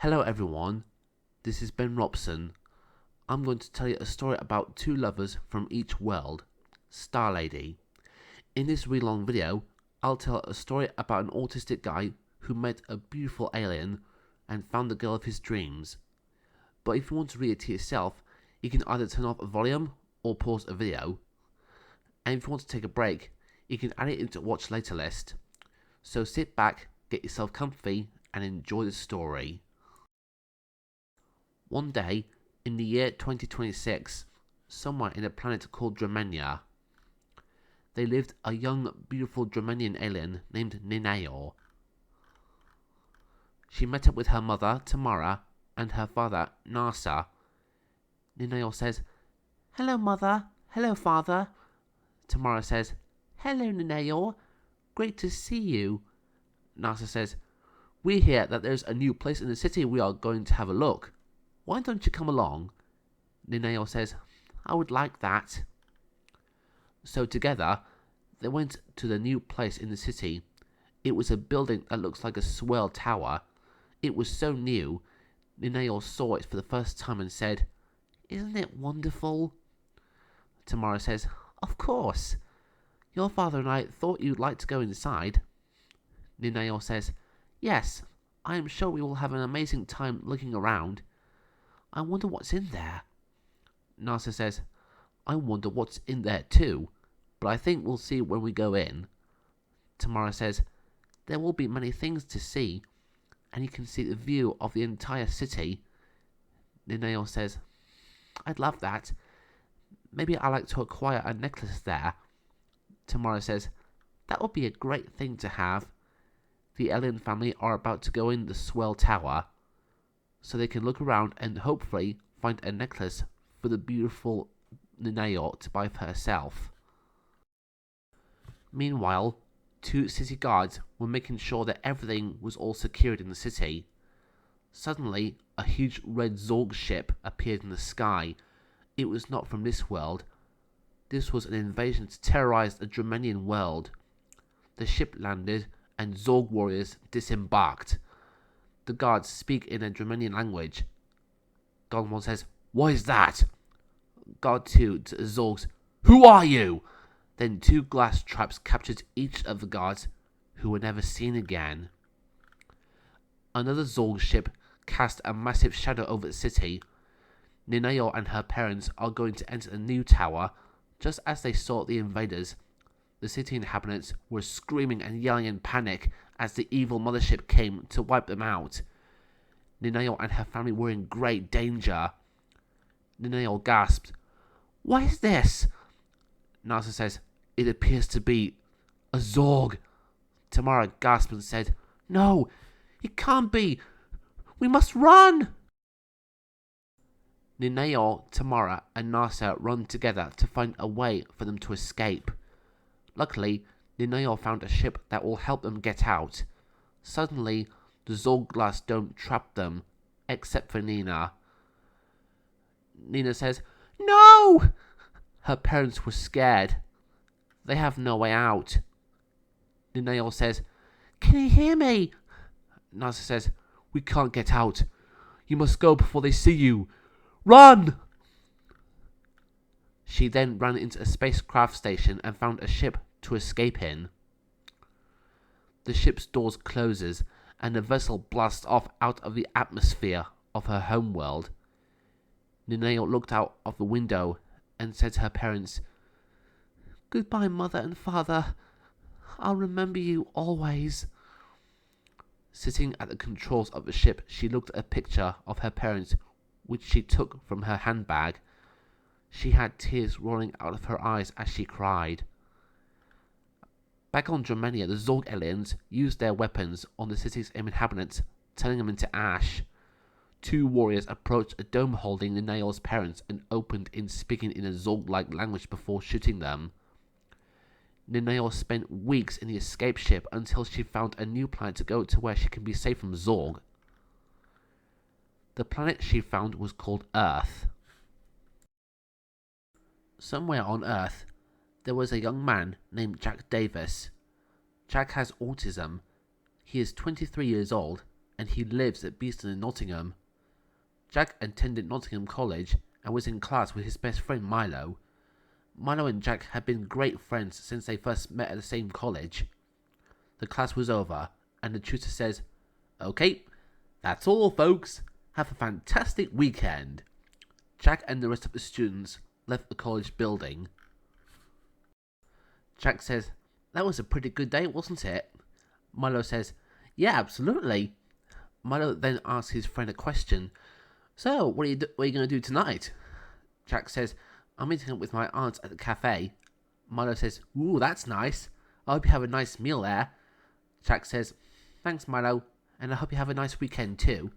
Hello everyone, this is Ben Robson. I'm going to tell you a story about two lovers from each world, Star Lady. In this really long video, I'll tell a story about an autistic guy who met a beautiful alien and found the girl of his dreams. But if you want to read it to yourself, you can either turn off a volume or pause a video. And if you want to take a break, you can add it into a watch later list. So sit back, get yourself comfy, and enjoy the story. One day, in the year 2026, somewhere in a planet called Ninaey'or, there lived a young, beautiful Dramanian alien named Ninaey'or. She met up with her mother, Tamara, and her father, Nasa. Ninaey'or says, "Hello, mother. Hello, father." Tamara says, "Hello, Ninaey'or. Great to see you." Nasa says, "We hear that there's a new place in the city we are going to have a look. Why don't you come along?" Ninaey'or says, "I would like that." So together, they went to the new place in the city. It was a building that looks like a swell tower. It was so new, Ninaey'or saw it for the first time and said, "Isn't it wonderful?" Tamara says, "Of course. Your father and I thought you'd like to go inside." Ninaey'or says, "Yes, I am sure we will have an amazing time looking around. I wonder what's in there." Nasa says, "I wonder what's in there too, but I think we'll see when we go in." Tamara says, "There will be many things to see, and you can see the view of the entire city." Ninaey'or says, "I'd love that. Maybe I'd like to acquire a necklace there." Tamara says, "That would be a great thing to have." The alien family are about to go in the swell tower, so they can look around and hopefully find a necklace for the beautiful Ninaey'or to buy for herself. Meanwhile, two city guards were making sure that everything was all secured in the city. Suddenly, a huge red Zorg ship appeared in the sky. It was not from this world. This was an invasion to terrorize the Dramanian world. The ship landed and Zorg warriors disembarked. The guards speak in a Dramanian language. Guard 1 says, "What is that?" Guard 2 to the Zorgs, "Who are you?" Then two glass traps captured each of the guards, who were never seen again. Another Zorg ship cast a massive shadow over the city. Ninaey'or and her parents are going to enter a new tower. Just as they saw the invaders, the city inhabitants were screaming and yelling in panic as the evil mothership came to wipe them out. Ninaey'or and her family were in great danger. Ninaey'or gasped, "What is this?" Nasa says, "It appears to be a Zorg." Tamara gasped and said, "No, it can't be. We must run." Ninaey'or, Tamara, and Nasa run together to find a way for them to escape. Luckily, Ninaey'or found a ship that will help them get out. Suddenly, the Zorg glass dome trapped them, except for Nina. Nina says, "No!" Her parents were scared. They have no way out. Ninaey'or says, "Can you hear me?" Nasa says, "We can't get out. You must go before they see you. Run!" She then ran into a spacecraft station and found a ship to escape in. The ship's doors closes and the vessel blasts off out of the atmosphere of her homeworld. Ninaey'or looked out of the window and said to her parents, "Goodbye, mother and father. I'll remember you always." Sitting at the controls of the ship, she looked at a picture of her parents, which she took from her handbag. She had tears rolling out of her eyes as she cried. Back on Dramania, the Zorg aliens used their weapons on the city's inhabitants, turning them into ash. Two warriors approached a dome holding Ninaey'or's parents and opened in speaking in a Zorg-like language before shooting them. Ninaey'or spent weeks in the escape ship until she found a new planet to go to where she can be safe from Zorg. The planet she found was called Earth. Somewhere on Earth, there was a young man named Jack Davis. Jack has autism. He is 23 years old and he lives at Beeston in Nottingham. Jack attended Nottingham College and was in class with his best friend Milo. Milo and Jack had been great friends since they first met at the same college. The class was over, and the tutor says, "Okay, that's all, folks. Have a fantastic weekend." Jack and the rest of the students left the college building. Jack says, "That was a pretty good day, wasn't it?" Milo says, "Yeah, absolutely." Milo then asks his friend a question. "So, what are you going to do tonight?" Jack says, "I'm meeting up with my aunt at the cafe." Milo says, "Ooh, that's nice. I hope you have a nice meal there." Jack says, "Thanks, Milo, and I hope you have a nice weekend too."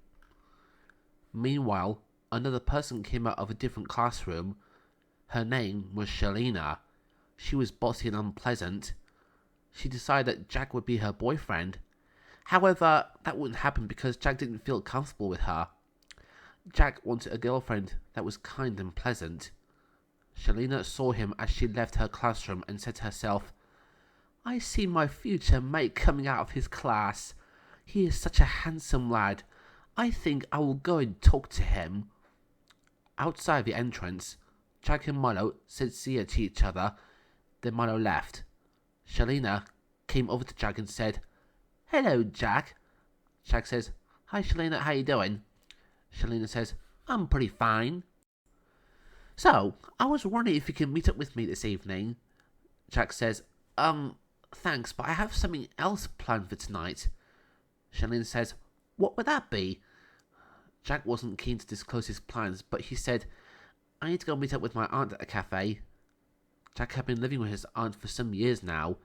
Meanwhile, another person came out of a different classroom. Her name was Shalina. She was bossy and unpleasant. She decided that Jack would be her boyfriend. However, that wouldn't happen because Jack didn't feel comfortable with her. Jack wanted a girlfriend that was kind and pleasant. Shalina saw him as she left her classroom and said to herself, "I see my future mate coming out of his class. He is such a handsome lad. I think I will go and talk to him." Outside the entrance, Jack and Milo said see you to each other. Then Milo left. Shalina came over to Jack and said, "Hello, Jack." Jack says, "Hi, Shalina, how you doing?" Shalina says, "I'm pretty fine." "So, I was wondering if you can meet up with me this evening." Jack says, Thanks, but I have something else planned for tonight." Shalina says, "What would that be?" Jack wasn't keen to disclose his plans, but he said, "I need to go meet up with my aunt at a cafe." Jack had been living with his aunt for some years now.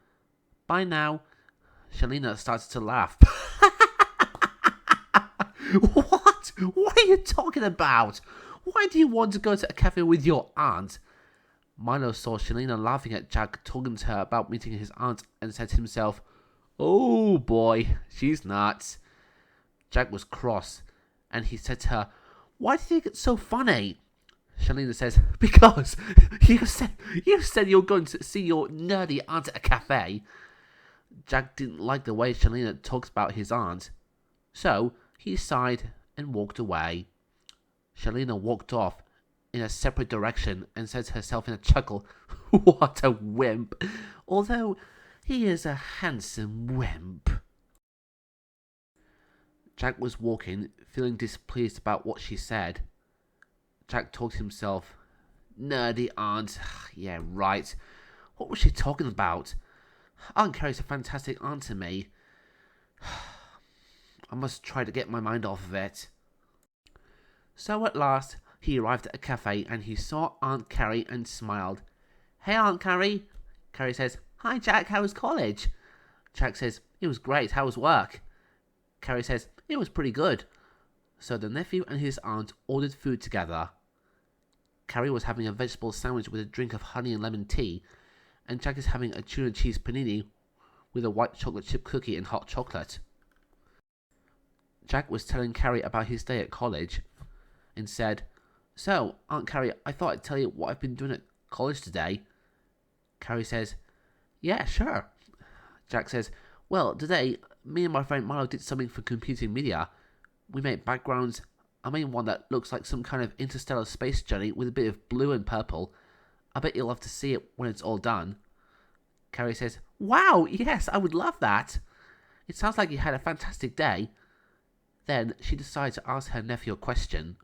"Bye now." Shalina started to laugh. What? What are you talking about? Why do you want to go to a cafe with your aunt? Milo saw Shalina laughing at Jack talking to her about meeting his aunt and said to himself, "Oh boy, she's nuts." Jack was cross, and he said to her, "Why do you think it's so funny?" Shalina says, "Because you said you're going to see your nerdy aunt at a cafe." Jack didn't like the way Shalina talks about his aunt, so he sighed and walked away. Shalina walked off in a separate direction and said to herself in a chuckle, "What a wimp, although he is a handsome wimp." Jack was walking, feeling displeased about what she said. Jack told himself, "Nerdy aunt, yeah, right. What was she talking about? Aunt Carrie's a fantastic aunt to me. I must try to get my mind off of it." So at last, he arrived at a cafe and he saw Aunt Carrie and smiled. "Hey, Aunt Carrie." Carrie says, "Hi, Jack, how was college?" Jack says, "It was great, how was work?" Carrie says, "It was pretty good." So the nephew and his aunt ordered food together. Carrie was having a vegetable sandwich with a drink of honey and lemon tea, and Jack is having a tuna cheese panini with a white chocolate chip cookie and hot chocolate. Jack was telling Carrie about his day at college and said, "So, Aunt Carrie, I thought I'd tell you what I've been doing at college today." Carrie says, "Yeah, sure." Jack says, "Well, today, me and my friend Milo did something for computing media. We made backgrounds. I made one that looks like some kind of interstellar space journey with a bit of blue and purple. I bet you'll love to see it when it's all done." Carrie says, "Wow, yes, I would love that. It sounds like you had a fantastic day." Then she decides to ask her nephew a question.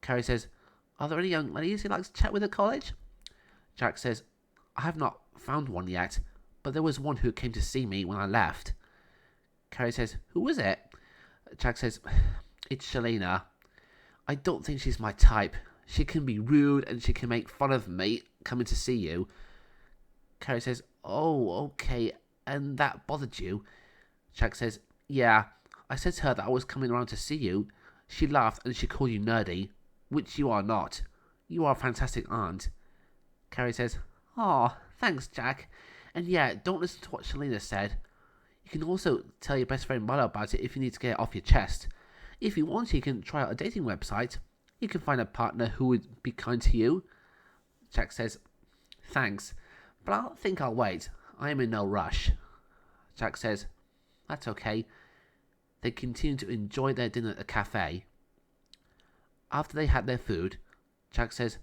Carrie says, "Are there any young ladies you'd like to chat with at college?" Jack says, "I have not found one yet, but there was one who came to see me when I left." Carrie says, "Who was it?" Jack says, "It's Shalina. I don't think she's my type. She can be rude and she can make fun of me coming to see you." Carrie says, "Oh, okay, and that bothered you?" Jack says, "Yeah, I said to her that I was coming around to see you. She laughed and she called you nerdy, which you are not. You are a fantastic aunt." Carrie says, "Oh, thanks, Jack. And yeah, don't listen to what Shalina said. You can also tell your best friend Milo about it if you need to get it off your chest. If you want, you can try out a dating website. You can find a partner who would be kind to you." Jack says, "Thanks, but I think I'll wait. I am in no rush." Jack says, "That's okay. They continued to enjoy their dinner at the cafe. After they had their food, Jack says,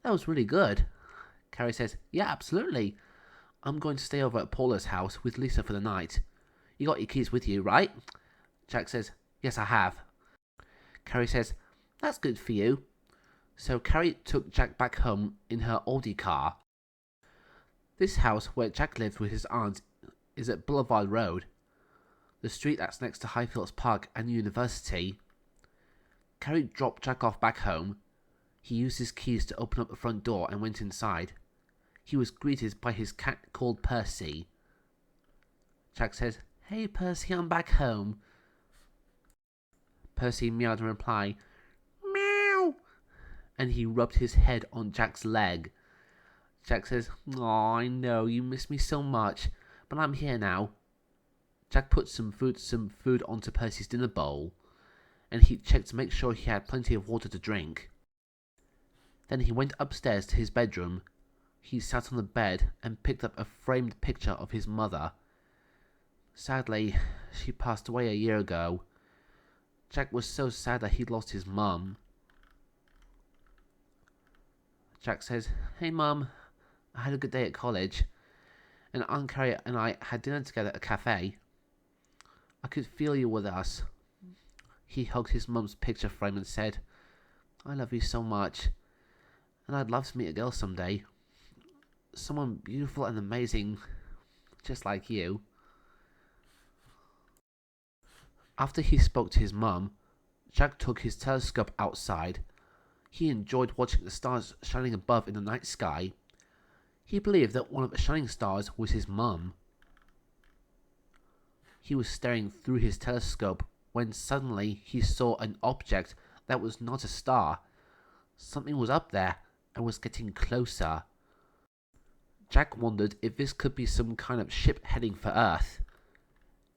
"That was really good." Carrie says, "Yeah, absolutely. I'm going to stay over at Paula's house with Lisa for the night. You got your keys with you, right?" Jack says, "Yes, I have." Carrie says, "That's good for you." So Carrie took Jack back home in her Audi car. This house where Jack lives with his aunt is at Boulevard Road, the street that's next to Highfields Park and University. Carrie dropped Jack off back home. He used his keys to open up the front door and went inside. He was greeted by his cat called Percy. Jack says, "Hey Percy, I'm back home." Percy meowed in reply, "Meow," and he rubbed his head on Jack's leg. Jack says, "Aw, I know, you miss me so much, but I'm here now." Jack put some food onto Percy's dinner bowl, and he checked to make sure he had plenty of water to drink. Then he went upstairs to his bedroom. He sat on the bed and picked up a framed picture of his mother. Sadly, she passed away a year ago. Jack was so sad that he'd lost his mum. Jack says, "Hey Mum, I had a good day at college, and Aunt Carrie and I had dinner together at a cafe. I could feel you with us." He hugged his mum's picture frame and said, "I love you so much, and I'd love to meet a girl someday. Someone beautiful and amazing, just like you." After he spoke to his mum, Jack took his telescope outside. He enjoyed watching the stars shining above in the night sky. He believed that one of the shining stars was his mum. He was staring through his telescope when suddenly he saw an object that was not a star. Something was up there and was getting closer. Jack wondered if this could be some kind of ship heading for Earth.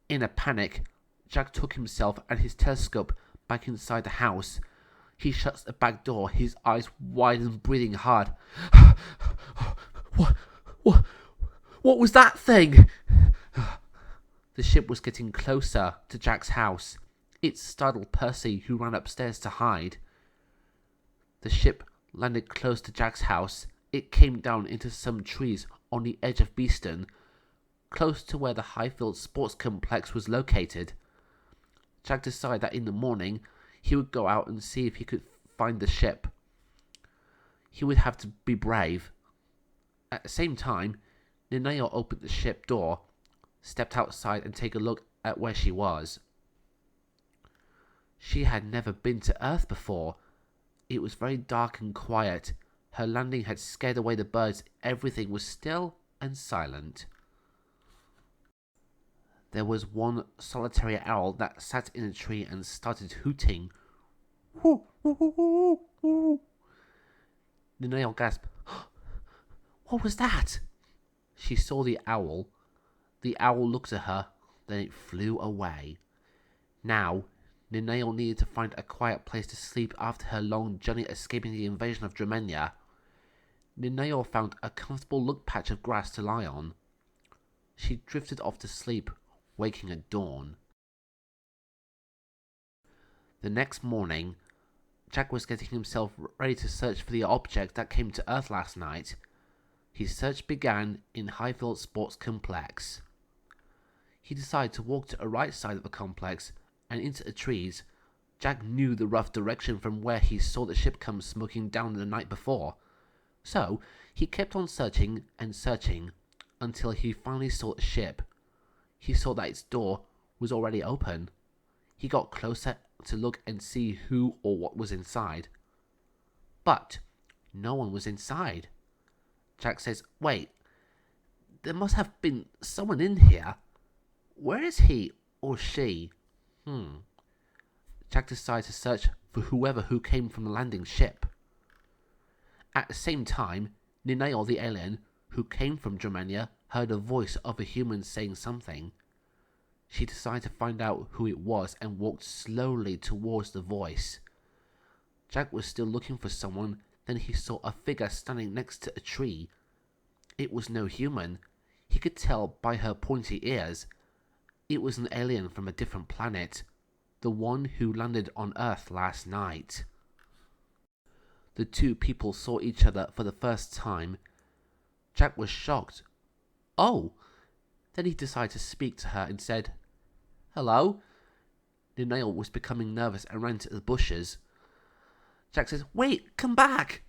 In a panic, Jack took himself and his telescope back inside the house. He shuts the back door, his eyes wide and breathing hard. What was that thing? The ship was getting closer to Jack's house. It startled Percy, who ran upstairs to hide. The ship landed close to Jack's house. It came down into some trees on the edge of Beeston, close to where the Highfield Sports Complex was located. Jack decided that in the morning he would go out and see if he could find the ship. He would have to be brave. At the same time, Ninaey'or opened the ship door, stepped outside and take a look at where she was. She had never been to Earth before. It was very dark and quiet. Her landing had scared away the birds. Everything was still and silent. There was one solitary owl that sat in a tree and started hooting. Ninaey'or gasped, "What was that?" She saw the owl. The owl looked at her, then it flew away. Now, Ninaey'or needed to find a quiet place to sleep after her long journey escaping the invasion of Dromenia. Ninaey'or found a comfortable look patch of grass to lie on. She drifted off to sleep, waking at dawn. The next morning, Jack was getting himself ready to search for the object that came to Earth last night. His search began in Highfield Sports Complex. He decided to walk to the right side of the complex and into the trees. Jack knew the rough direction from where he saw the ship come smoking down the night before. So, he kept on searching and searching until he finally saw the ship. He saw that its door was already open. He got closer to look and see who or what was inside. But no one was inside. Jack says, "Wait, there must have been someone in here. Where is he or she?" Jack decided to search for whoever who came from the landing ship. At the same time, Ninaey'or the alien, who came from Dromenia, heard a voice of a human saying something. She decided to find out who it was and walked slowly towards the voice. Jack was still looking for someone, then he saw a figure standing next to a tree. It was no human. He could tell by her pointy ears. It was an alien from a different planet. the one who landed on Earth last night. The two people saw each other for the first time. Jack was shocked. Oh! Then he decided to speak to her and said, "Hello?" Ninaey'or was becoming nervous and ran to the bushes. Jack says, "Wait, come back!"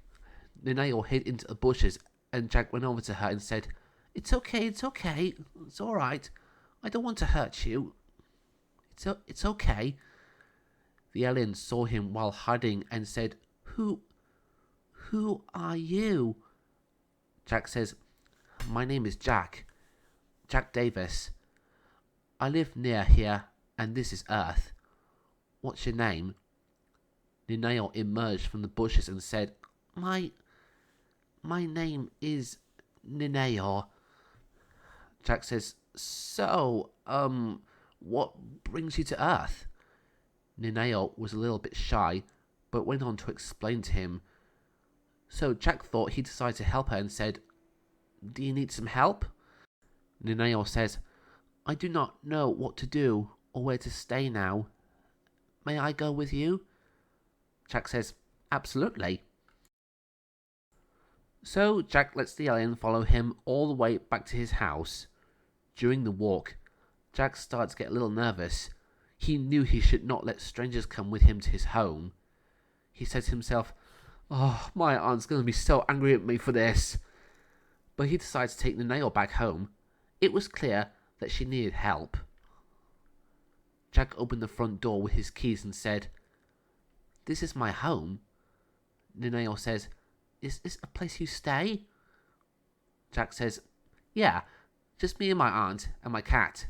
Ninaey'or hid into the bushes and Jack went over to her and said, It's okay, it's alright. I don't want to hurt you. It's okay." The alien saw him while hiding and said, Who are you?" Jack says, "My name is Jack Davis. I live near here and this is Earth. What's your name?" Ninaey'or emerged from the bushes and said, My name is Ninaey'or." Jack says, "So, what brings you to Earth?" Ninaey'or was a little bit shy, but went on to explain to him. So Jack thought he'd decide to help her and said, "Do you need some help?" Ninaey'or says, "I do not know what to do or where to stay now. May I go with you?" Jack says, "Absolutely." So Jack lets the alien follow him all the way back to his house. During the walk, Jack starts to get a little nervous. He knew he should not let strangers come with him to his home. He said to himself, "Oh, my aunt's going to be so angry at me for this." But he decides to take Ninaey'or back home. It was clear that she needed help. Jack opened the front door with his keys and said, "This is my home." Ninaey'or says, "Is this a place you stay?" Jack says, "Yeah, just me and my aunt and my cat."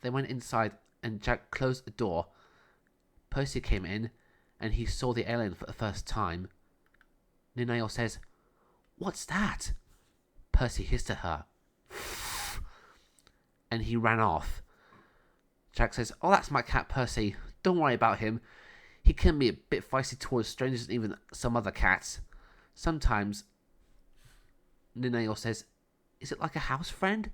They went inside and Jack closed the door. Percy came in and he saw the alien for the first time. Ninaey'or says, "What's that?" Percy hissed at her. And he ran off. Jack says, "Oh, that's my cat Percy. Don't worry about him. He can be a bit feisty towards strangers and even some other cats. Sometimes." Ninaey'or says, "Is it like a house friend?"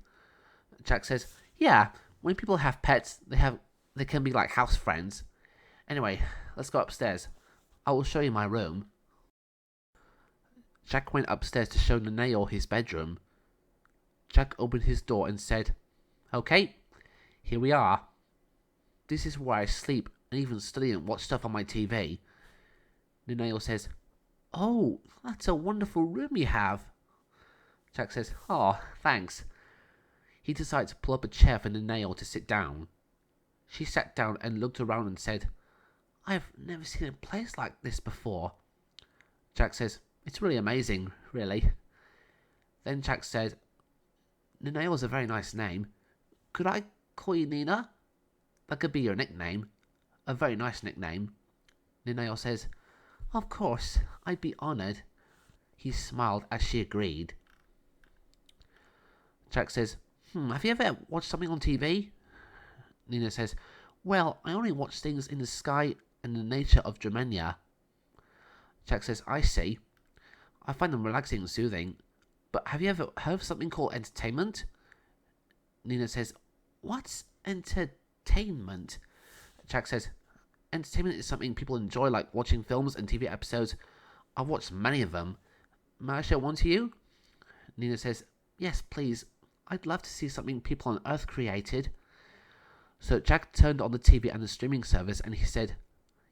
Jack says, "Yeah, when people have pets, they can be like house friends. Anyway, let's go upstairs. I will show you my room." Jack went upstairs to show Ninaey'or his bedroom. Jack opened his door and said, "Okay, here we are. This is where I sleep and even study and watch stuff on my TV." Ninaey'or says, "Oh, that's a wonderful room you have." Jack says, "Oh, thanks." He decided to pull up a chair for Ninaey'or to sit down. She sat down and looked around and said, "I've never seen a place like this before." Jack says, "It's really amazing, really." Then Jack said, "Ninaey'or's a very nice name. Could I call you Nina? That could be your nickname. A very nice nickname." Ninaey'or says, "Of course, I'd be honoured." He smiled as she agreed. Jack says, "Have you ever watched something on TV?" Nina says, "Well, I only watch things in the sky and the nature of Germania." Jack says, "I see. I find them relaxing and soothing. But have you ever heard of something called entertainment?" Nina says, "What's entertainment?" Jack says, "Entertainment is something people enjoy, like watching films and TV episodes. I've watched many of them. May I show one to you?" Nina says, "Yes, please. I'd love to see something people on Earth created." So Jack turned on the TV and the streaming service and he said,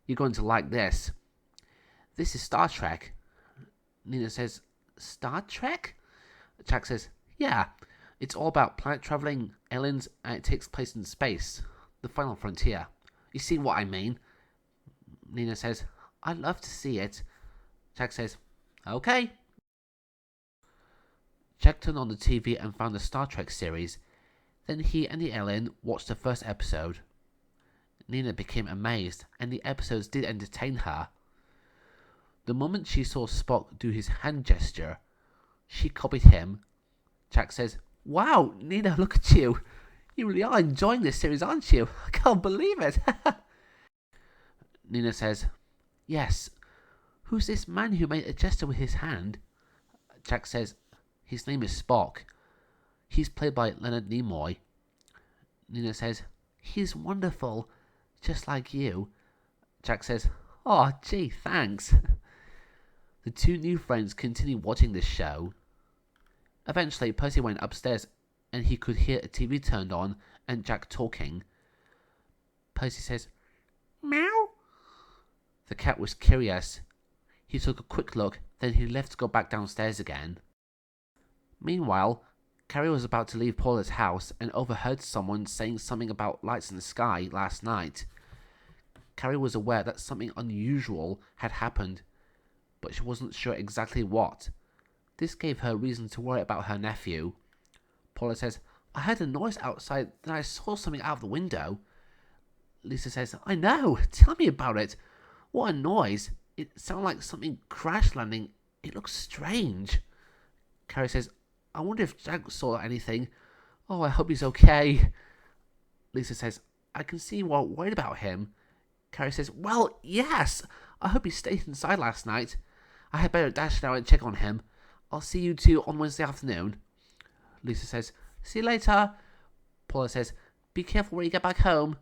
"You're going to like this. This is Star Trek." Nina says, "Star Trek?" Jack says, "Yeah, it's all about planet traveling, aliens, and it takes place in space. The final frontier. You see what I mean?" Nina says, "I'd love to see it." Jack says, "Okay." Jack turned on the TV and found the Star Trek series. Then he and the alien watched the first episode. Nina became amazed, and the episodes did entertain her. The moment she saw Spock do his hand gesture, she copied him. Jack says, "Wow, Nina, look at you. You really are enjoying this series, aren't you? I can't believe it." Nina says, "Yes. Who's this man who made a gesture with his hand?" Jack says, "His name is Spock. He's played by Leonard Nimoy." Nina says, "He's wonderful. Just like you. Jack says, "Oh, gee, thanks." The two new friends continue watching this show. Eventually, Percy went upstairs and he could hear a TV turned on and Jack talking. Percy says, "Meow." The cat was curious. He took a quick look, then he left to go back downstairs again. Meanwhile, Carrie was about to leave Paula's house and overheard someone saying something about lights in the sky last night. Carrie was aware that something unusual had happened, but she wasn't sure exactly what. This gave her reason to worry about her nephew. Paula says, "I heard a noise outside, then I saw something out of the window." Lisa says, "I know, tell me about it. What a noise. It sounded like something crash landing. It looks strange." Carrie says, "I wonder if Jack saw anything. Oh, I hope he's okay." Lisa says, "I can see you are worried about him." Carrie says, "Well, yes. I hope he stayed inside last night. I had better dash now and check on him. I'll see you two on Wednesday afternoon." Lisa says, "See you later." Paula says, "Be careful when you get back home."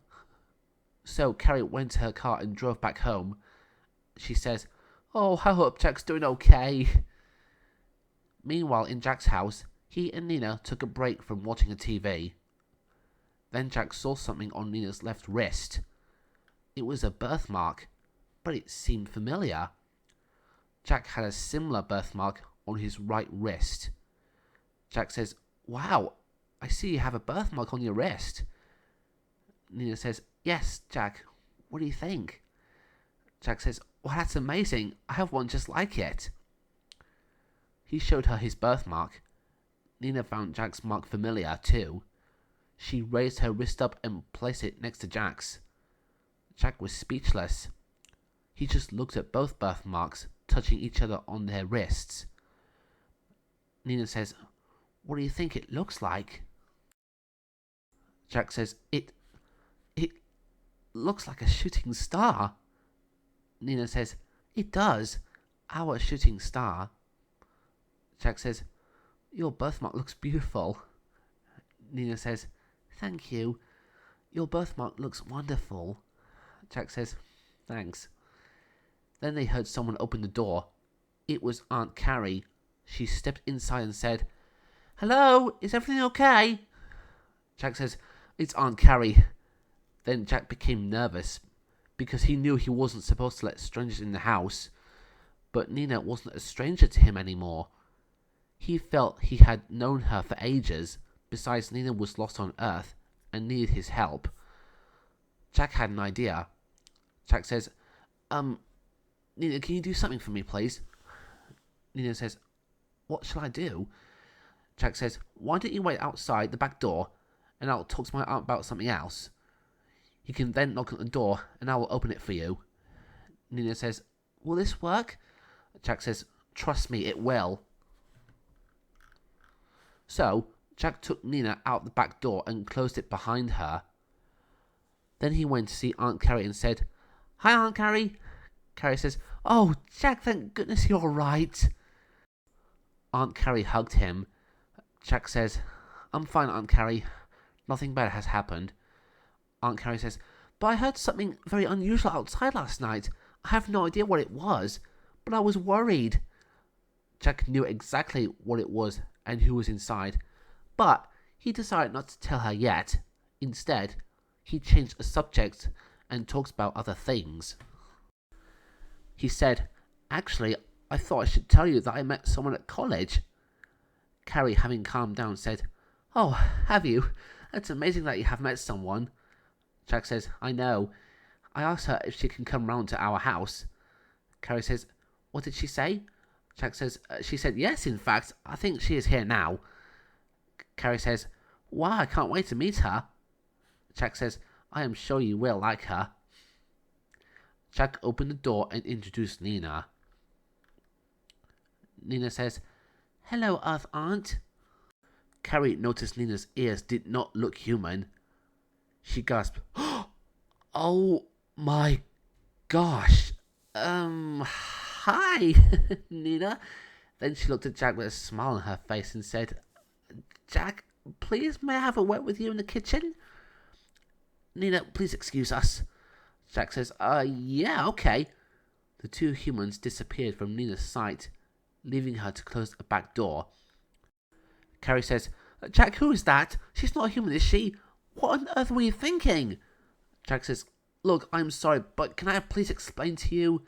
So Carrie went to her car and drove back home. She says, "Oh, I hope Jack's doing okay." Meanwhile, in Jack's house, he and Nina took a break from watching a TV. Then Jack saw something on Nina's left wrist. It was a birthmark, but it seemed familiar. Jack had a similar birthmark on his right wrist. Jack says, "Wow, I see you have a birthmark on your wrist." Nina says, "Yes, Jack, what do you think?" Jack says, "Well, that's amazing. I have one just like it." He showed her his birthmark. Nina found Jack's mark familiar too. She raised her wrist up and placed it next to Jack's. Jack was speechless. He just looked at both birthmarks, touching each other on their wrists. Nina says, "What do you think it looks like?" Jack says, It looks like a shooting star." Nina says, "It does. Our shooting star." Jack says, "Your birthmark looks beautiful." Nina says, "Thank you. Your birthmark looks wonderful." Jack says, "Thanks." Then they heard someone open the door. It was Aunt Carrie. She stepped inside and said, "Hello, is everything okay?" Jack says, "It's Aunt Carrie." Then Jack became nervous because he knew he wasn't supposed to let strangers in the house, but Nina wasn't a stranger to him anymore. He felt he had known her for ages. Besides, Nina was lost on Earth and needed his help. Jack had an idea. Jack says, "Nina, can you do something for me, please?" Nina says, "What shall I do?" Jack says, "Why don't you wait outside the back door and I'll talk to my aunt about something else. You can then knock on the door and I will open it for you." Nina says, "Will this work?" Jack says, "Trust me, it will." So, Jack took Nina out the back door and closed it behind her. Then he went to see Aunt Carrie and said, "Hi, Aunt Carrie." Carrie says, "Oh, Jack, thank goodness you're all right." Aunt Carrie hugged him. Jack says, "I'm fine, Aunt Carrie. Nothing bad has happened." Aunt Carrie says, "But I heard something very unusual outside last night. I have no idea what it was, but I was worried." Jack knew exactly what it was and who was inside, but he decided not to tell her yet. Instead, he changed the subject and talked about other things. He said, "Actually, I thought I should tell you that I met someone at college." Carrie, having calmed down, said, "Oh, have you? It's amazing that you have met someone." Jack says, "I know. I asked her if she can come round to our house." Carrie says, "What did she say?" Jack says, "She said yes, in fact. I think she is here now." Carrie says, "Wow, I can't wait to meet her." Jack says, "I am sure you will like her." Jack opened the door and introduced Nina. Nina says, "Hello, Earth Aunt." Carrie noticed Nina's ears did not look human. She gasped, "Oh my gosh. Hi, Nina." Then she looked at Jack with a smile on her face and said, "Jack, please may I have a word with you in the kitchen?" "Nina, please excuse us." Jack says, yeah, okay. The two humans disappeared from Nina's sight, leaving her to close a back door. Carrie says, Jack, who is that? She's not a human, is she? What on earth were you thinking? Jack says, look, I'm sorry, but can I please explain to you?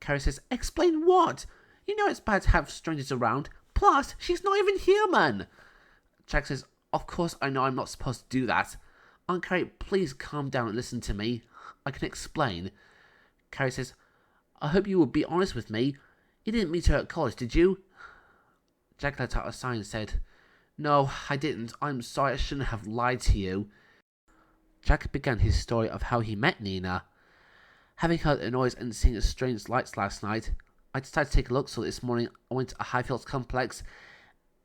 Carrie says, explain what? You know it's bad to have strangers around. Plus, she's not even human. Jack says, of course I know I'm not supposed to do that. Aunt Carrie, please calm down and listen to me. I can explain. Carrie says, I hope you will be honest with me. You didn't meet her at college, did you? Jack let out a sigh and said, no, I didn't. I'm sorry, I shouldn't have lied to you. Jack began his story of how he met Nina. Having heard a noise and seen strange lights last night, I decided to take a look, so this morning I went to a Highfields complex,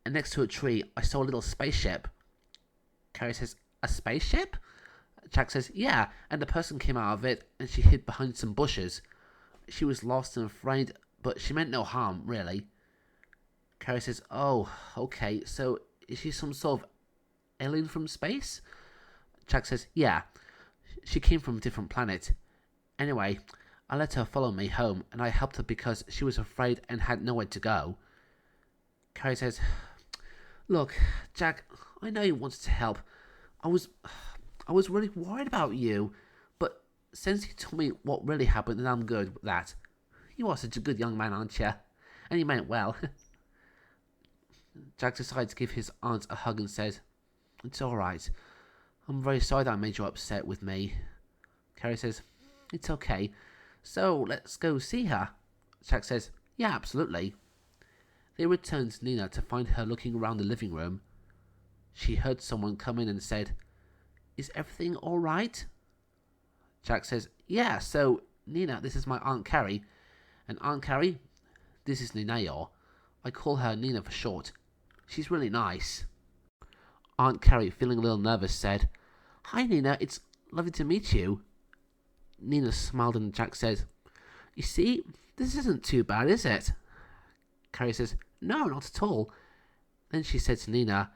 and next to a tree I saw a little spaceship. Carrie says, a spaceship? Jack says, yeah, and the person came out of it and she hid behind some bushes. She was lost and afraid, but she meant no harm, really. Carrie says, oh, okay, so is she some sort of alien from space? Jack says, yeah, she came from a different planet. Anyway, I let her follow me home, and I helped her because she was afraid and had nowhere to go. Carrie says, look, Jack, I know you wanted to help. I was really worried about you, but since you told me what really happened, then I'm good with that. You are such a good young man, aren't you? And you meant well. Jack decides to give his aunt a hug and says, it's alright. I'm very sorry that I made you upset with me. Carrie says, it's okay. So, let's go see her. Jack says, yeah, absolutely. They returned to Nina to find her looking around the living room. She heard someone come in and said, is everything alright? Jack says, yeah, so, Nina, this is my Aunt Carrie. And Aunt Carrie, this is Ninaey'or. I call her Nina for short. She's really nice. Aunt Carrie, feeling a little nervous, said, hi Nina, it's lovely to meet you. Nina smiled and Jack said, you see, this isn't too bad, is it? Carrie says, no, not at all. Then she said to Nina,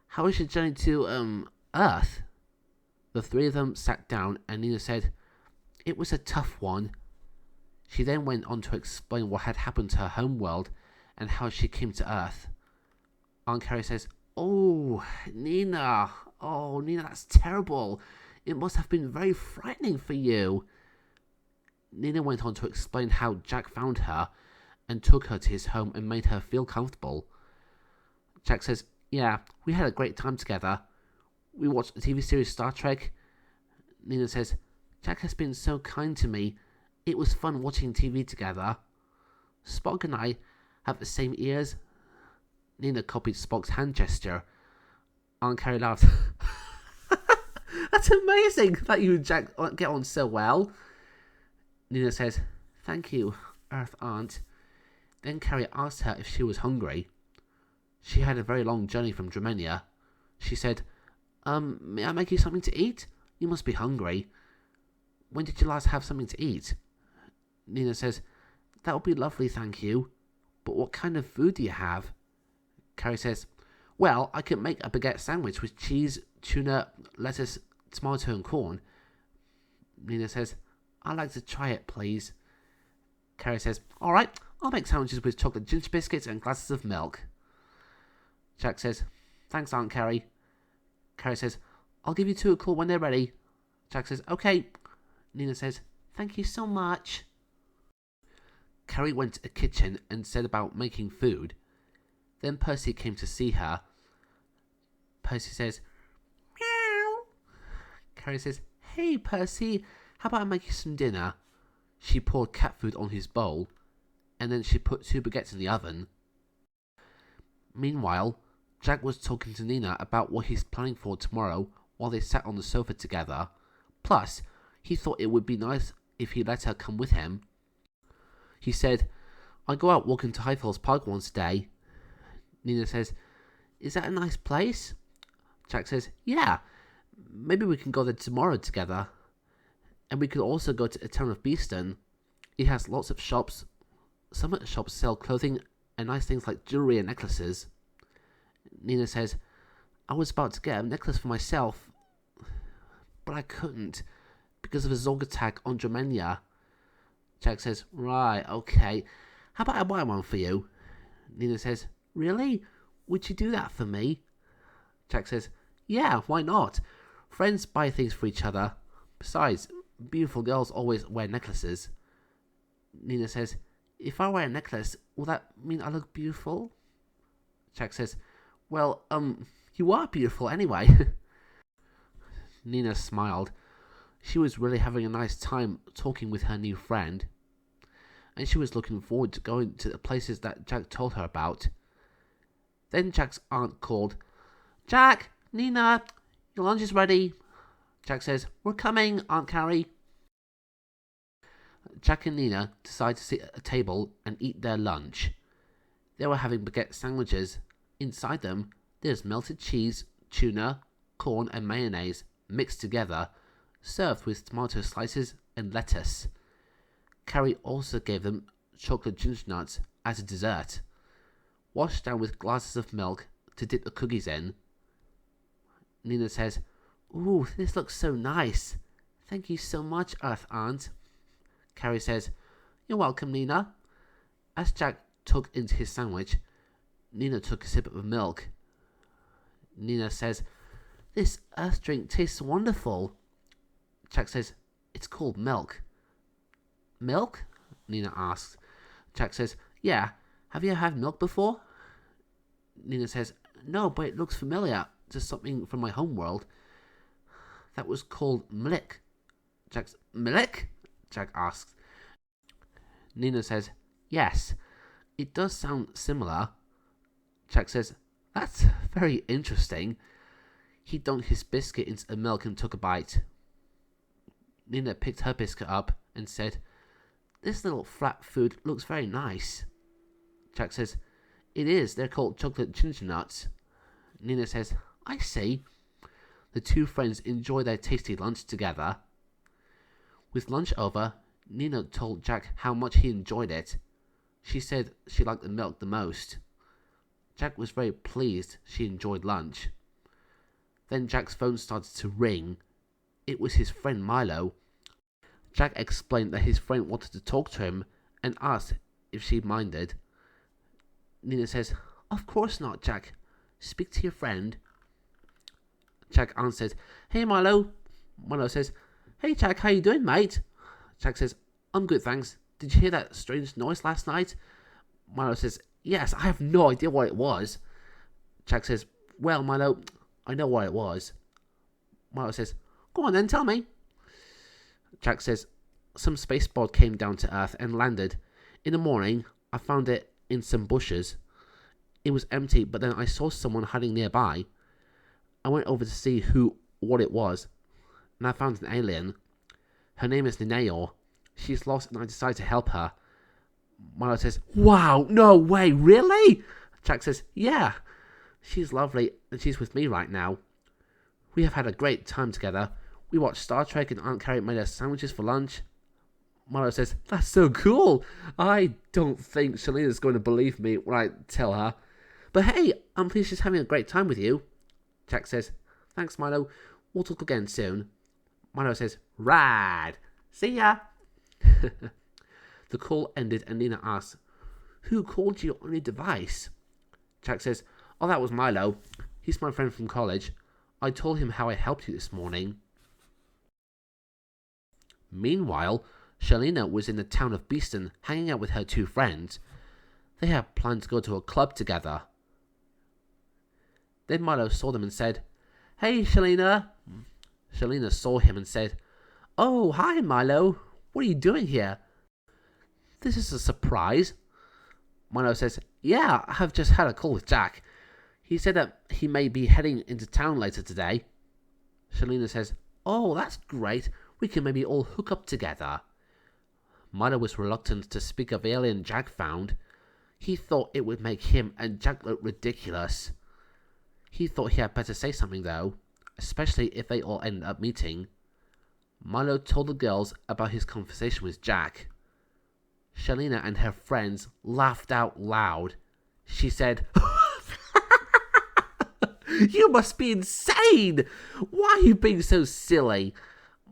how was your journey to, Earth? The three of them sat down and Nina said, it was a tough one. She then went on to explain what had happened to her home world and how she came to Earth. Aunt Carrie says, oh, Nina, that's terrible. It must have been very frightening for you. Nina went on to explain how Jack found her and took her to his home and made her feel comfortable. Jack says, yeah, we had a great time together. We watched the TV series Star Trek. Nina says, Jack has been so kind to me. It was fun watching TV together. Spock and I have the same ears. Nina copied Spock's hand gesture. Aunt Carrie laughed. That's amazing that you and Jack get on so well. Nina says, thank you, Earth Aunt. Then Carrie asked her if she was hungry. She had a very long journey from Dramenia. She said, may I make you something to eat? You must be hungry. When did you last have something to eat? Nina says, that would be lovely, thank you. But what kind of food do you have? Carrie says, well, I could make a baguette sandwich with cheese, tuna, lettuce, tomato and corn. Nina says, I'd like to try it, please. Carrie says, alright, I'll make sandwiches with chocolate ginger biscuits and glasses of milk. Jack says, thanks, Aunt Carrie. Carrie says, I'll give you two a call when they're ready. Jack says, okay. Nina says, thank you so much. Carrie went to the kitchen and said about making food. Then Percy came to see her. Percy says, meow. Carrie says, hey Percy, how about I make you some dinner? She poured cat food on his bowl, and then she put two baguettes in the oven. Meanwhile, Jack was talking to Nina about what he's planning for tomorrow while they sat on the sofa together. Plus, he thought it would be nice if he let her come with him. He said, I go out walking to Highfields Park once a day. Nina says, is that a nice place? Jack says, yeah, maybe we can go there tomorrow together. And we could also go to the town of Beeston. It has lots of shops. Some of the shops sell clothing and nice things like jewellery and necklaces. Nina says, I was about to get a necklace for myself, but I couldn't. because of a Zog attack on Germania. Jack says, right, okay. How about I buy one for you? Nina says, really? Would you do that for me? Jack says, yeah, why not? Friends buy things for each other. Besides, beautiful girls always wear necklaces. Nina says, if I wear a necklace, will that mean I look beautiful? Jack says, well, you are beautiful anyway. Nina smiled. She was really having a nice time talking with her new friend, and she was looking forward to going to the places that Jack told her about. Then Jack's aunt called, Jack, Nina, your lunch is ready. Jack says, we're coming, Aunt Carrie. Jack and Nina decide to sit at a table and eat their lunch. They were having baguette sandwiches. Inside them, there's melted cheese, tuna, corn and mayonnaise mixed together, served with tomato slices and lettuce. Carrie also gave them chocolate ginger nuts as a dessert, washed down with glasses of milk to dip the cookies in. Nina says, ooh, this looks so nice. Thank you so much, Earth Aunt. Carrie says, you're welcome, Nina. As Jack took into his sandwich, Nina took a sip of milk. Nina says, this earth drink tastes wonderful. Jack says, it's called milk. Milk? Nina asks. Jack says, yeah, have you had milk before? Nina says, no, but it looks familiar to something from my homeworld. That was called milk. Milk? Jack asks. Nina says, yes, it does sound similar. Jack says, that's very interesting. He dunked his biscuit into the milk and took a bite. Nina picked her biscuit up and said, this little flat food looks very nice. Jack says, it is, they're called chocolate ginger nuts. Nina says, I see. The two friends enjoy their tasty lunch together. With lunch over, Nina told Jack how much he enjoyed it. She said she liked the milk the most. Jack was very pleased she enjoyed lunch. Then Jack's phone started to ring. It was his friend Milo. Jack explained that his friend wanted to talk to him and asked if she minded. Nina says, of course not, Jack. Speak to your friend. Jack answered, hey Milo. Milo says, hey Jack, how you doing, mate? Jack says, I'm good, thanks. Did you hear that strange noise last night? Milo says, yes, I have no idea what it was. Jack says, well, Milo, I know what it was. Milo says, go on then, tell me. Jack says, some spaceboard came down to Earth and landed. In the morning, I found it in some bushes. It was empty, but then I saw someone hiding nearby. I went over to see what it was, and I found an alien. Her name is Ninaey'or. She's lost and I decided to help her. Milo says, wow, no way, really? Jack says, yeah. She's lovely and she's with me right now. We have had a great time together. We watched Star Trek and Aunt Carrie made us sandwiches for lunch. Milo says, that's so cool. I don't think Shalina's going to believe me when I tell her. But hey, I'm pleased she's having a great time with you. Jack says, thanks Milo. We'll talk again soon. Milo says, rad. See ya. The call ended and Nina asks, who called you on your device? Jack says, oh, that was Milo. He's my friend from college. I told him how I helped you this morning. Meanwhile, Shalina was in the town of Beeston hanging out with her two friends. They had planned to go to a club together. Then Milo saw them and said, hey, Shalina. Shalina saw him and said, oh, hi, Milo. What are you doing here? This is a surprise. Milo says, yeah, I have just had a call with Jack. He said that he may be heading into town later today. Shalina says, oh, that's great. We can maybe all hook up together. Milo was reluctant to speak of the alien Jack found. He thought it would make him and Jack look ridiculous. He thought he had better say something though, especially if they all ended up meeting. Milo told the girls about his conversation with Jack. Shalina and her friends laughed out loud. She said, you must be insane! Why are you being so silly?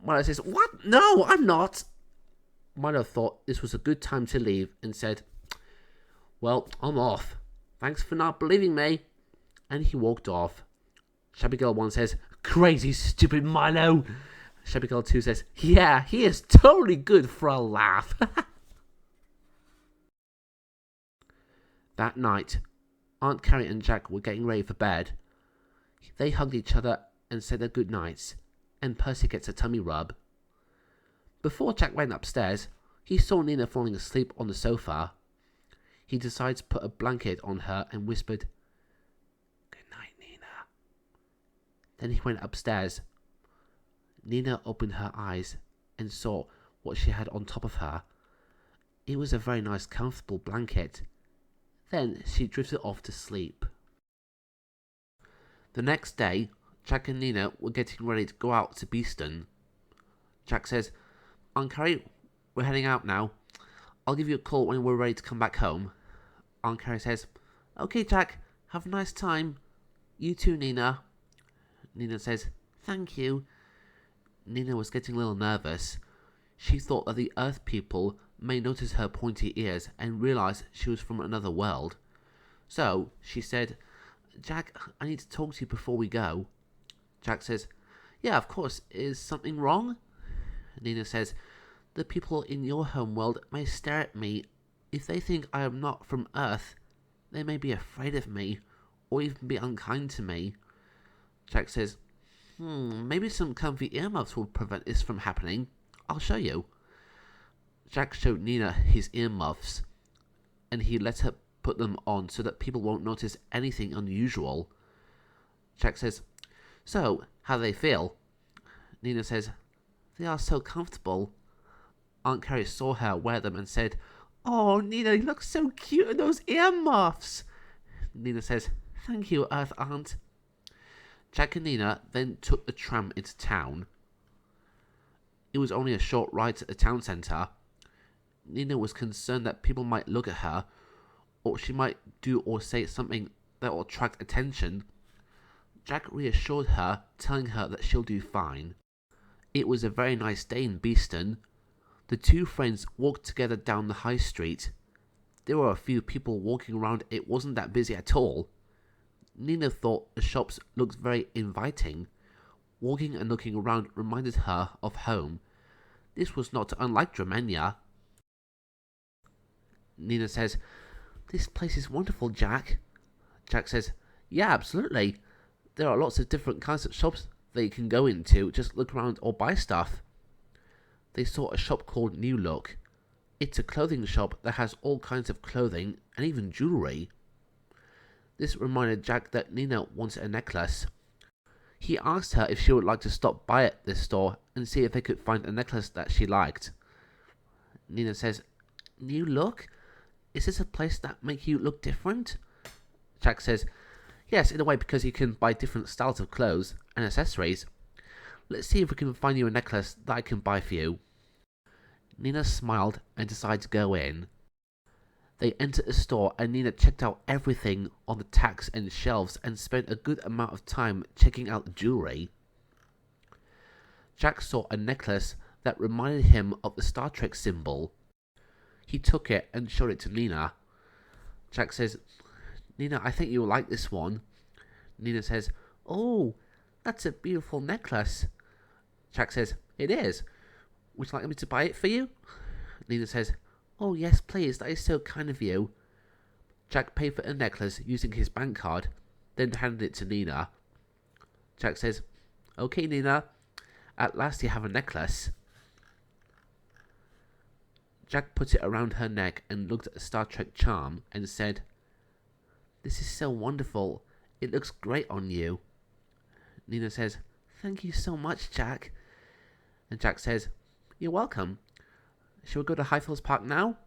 Milo says, "What? No, I'm not." Milo thought this was a good time to leave and said, "Well, I'm off. Thanks for not believing me." And he walked off. Shabby Girl 1 says, "Crazy stupid Milo." Shabby Girl 2 says, "Yeah, he is totally good for a laugh." That night, Aunt Carrie and Jack were getting ready for bed. They hugged each other and said their good nights, and Percy gets a tummy rub. Before Jack went upstairs, he saw Nina falling asleep on the sofa. He decided to put a blanket on her and whispered, "Good night, Nina." Then he went upstairs. Nina opened her eyes and saw what she had on top of her. It was a very nice, comfortable blanket. Then she drifted off to sleep. The next day, Jack and Nina were getting ready to go out to Beeston. Jack says, "Aunt Carrie, we're heading out now. I'll give you a call when we're ready to come back home." Aunt Carrie says, "Okay, Jack, have a nice time. You too, Nina." Nina says, "Thank you." Nina was getting a little nervous. She thought that the Earth people may notice her pointy ears and realize she was from another world. So she said, "Jack, I need to talk to you before we go." Jack says, "Yeah, of course. Is something wrong?" Nina says, "The people in your home world may stare at me. If they think I am not from Earth, they may be afraid of me, or even be unkind to me." Jack says, "Maybe some comfy earmuffs will prevent this from happening. I'll show you." Jack showed Nina his earmuffs, and he let her put them on so that people won't notice anything unusual. Jack says, "So, how do they feel?" Nina says, "They are so comfortable." Aunt Carrie saw her wear them and said, "Oh, Nina, you look so cute in those earmuffs." Nina says, "Thank you, Earth Aunt." Jack and Nina then took the tram into town. It was only a short ride to the town centre. Nina was concerned that people might look at her, or she might do or say something that will attract attention. Jack reassured her, telling her that she'll do fine. It was a very nice day in Beeston. The two friends walked together down the high street. There were a few people walking around. It wasn't that busy at all. Nina thought the shops looked very inviting. Walking and looking around reminded her of home. This was not unlike Dramenia. Nina says, "This place is wonderful, Jack." Jack says, "Yeah, absolutely. There are lots of different kinds of shops that you can go into. Just look around or buy stuff." They saw a shop called New Look. It's a clothing shop that has all kinds of clothing and even jewellery. This reminded Jack that Nina wanted a necklace. He asked her if she would like to stop by at this store and see if they could find a necklace that she liked. Nina says, "New Look? Is this a place that makes you look different?" Jack says, "Yes, in a way, because you can buy different styles of clothes and accessories. Let's see if we can find you a necklace that I can buy for you." Nina smiled and decided to go in. They entered the store and Nina checked out everything on the tacks and shelves and spent a good amount of time checking out the jewellery. Jack saw a necklace that reminded him of the Star Trek symbol. He took it and showed it to Nina. Jack says, "Nina, I think you'll like this one." Nina says, "Oh, that's a beautiful necklace." Jack says, "It is. Would you like me to buy it for you?" Nina says, "Oh, yes, please. That is so kind of you." Jack paid for the necklace using his bank card, then handed it to Nina. Jack says, "Okay, Nina. At last you have a necklace." Jack put it around her neck and looked at the Star Trek charm and said, "This is so wonderful. It looks great on you." Nina says, "Thank you so much, Jack." And Jack says, "You're welcome. Shall we go to Highfields Park now?"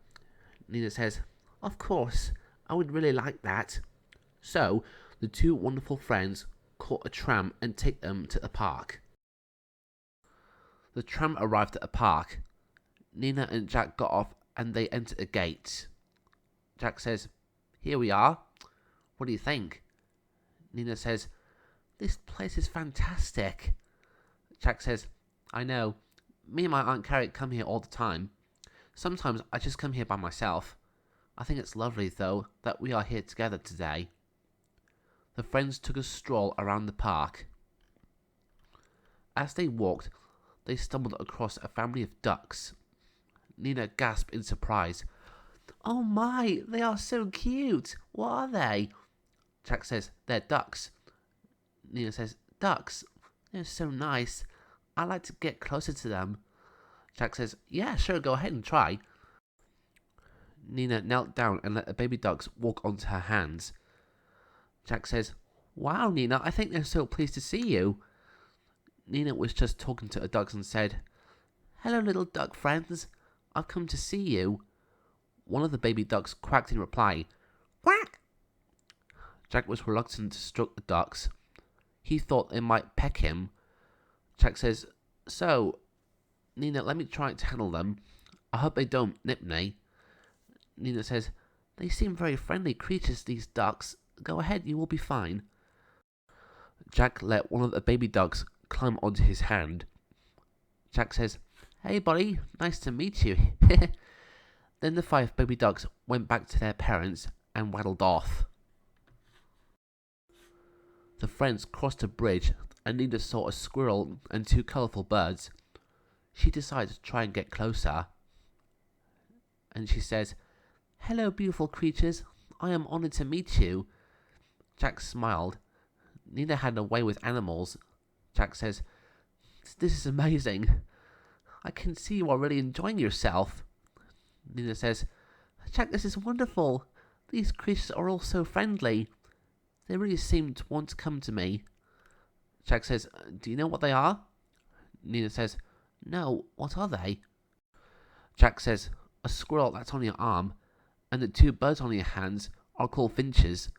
Nina says, "Of course. I would really like that." So, the two wonderful friends caught a tram and take them to the park. The tram arrived at the park. Nina and Jack got off and they entered the gate. Jack says, "Here we are. What do you think?" Nina says, "This place is fantastic." Jack says, "I know. Me and my Aunt Carrie come here all the time. Sometimes I just come here by myself. I think it's lovely, though, that we are here together today. The friends took a stroll around the park. As they walked, they stumbled across a family of ducks. Nina gasped in surprise. "Oh my, they are so cute! What are they?" Jack says, "They're ducks." Nina says, "Ducks? They're so nice. I'd like to get closer to them." Jack says, "Yeah, sure, go ahead and try." Nina knelt down and let the baby ducks walk onto her hands. Jack says, "Wow, Nina, I think they're so pleased to see you." Nina was just talking to the ducks and said, "Hello, little duck friends. I've come to see you." One of the baby ducks quacked in reply, "Quack." Jack was reluctant to stroke the ducks. He thought they might peck him. Jack says, "So, Nina, let me try to handle them. I hope they don't nip me." Nina says, "They seem very friendly creatures, these ducks. Go ahead, you will be fine." Jack let one of the baby ducks climb onto his hand. Jack says, "Hey buddy, nice to meet you." Then the 5 baby ducks went back to their parents and waddled off. The friends crossed a bridge and Nina saw a squirrel and 2 colourful birds. She decided to try and get closer. And she says, "Hello, beautiful creatures. I am honoured to meet you." Jack smiled. Nina had a way with animals. Jack says, "This is amazing. I can see you are really enjoying yourself." Nina says, "Jack, this is wonderful. These creatures are all so friendly. They really seem to want to come to me." Jack says, "Do you know what they are?" Nina says, "No, what are they?" Jack says, "A squirrel that's on your arm, and the 2 birds on your hands are called finches."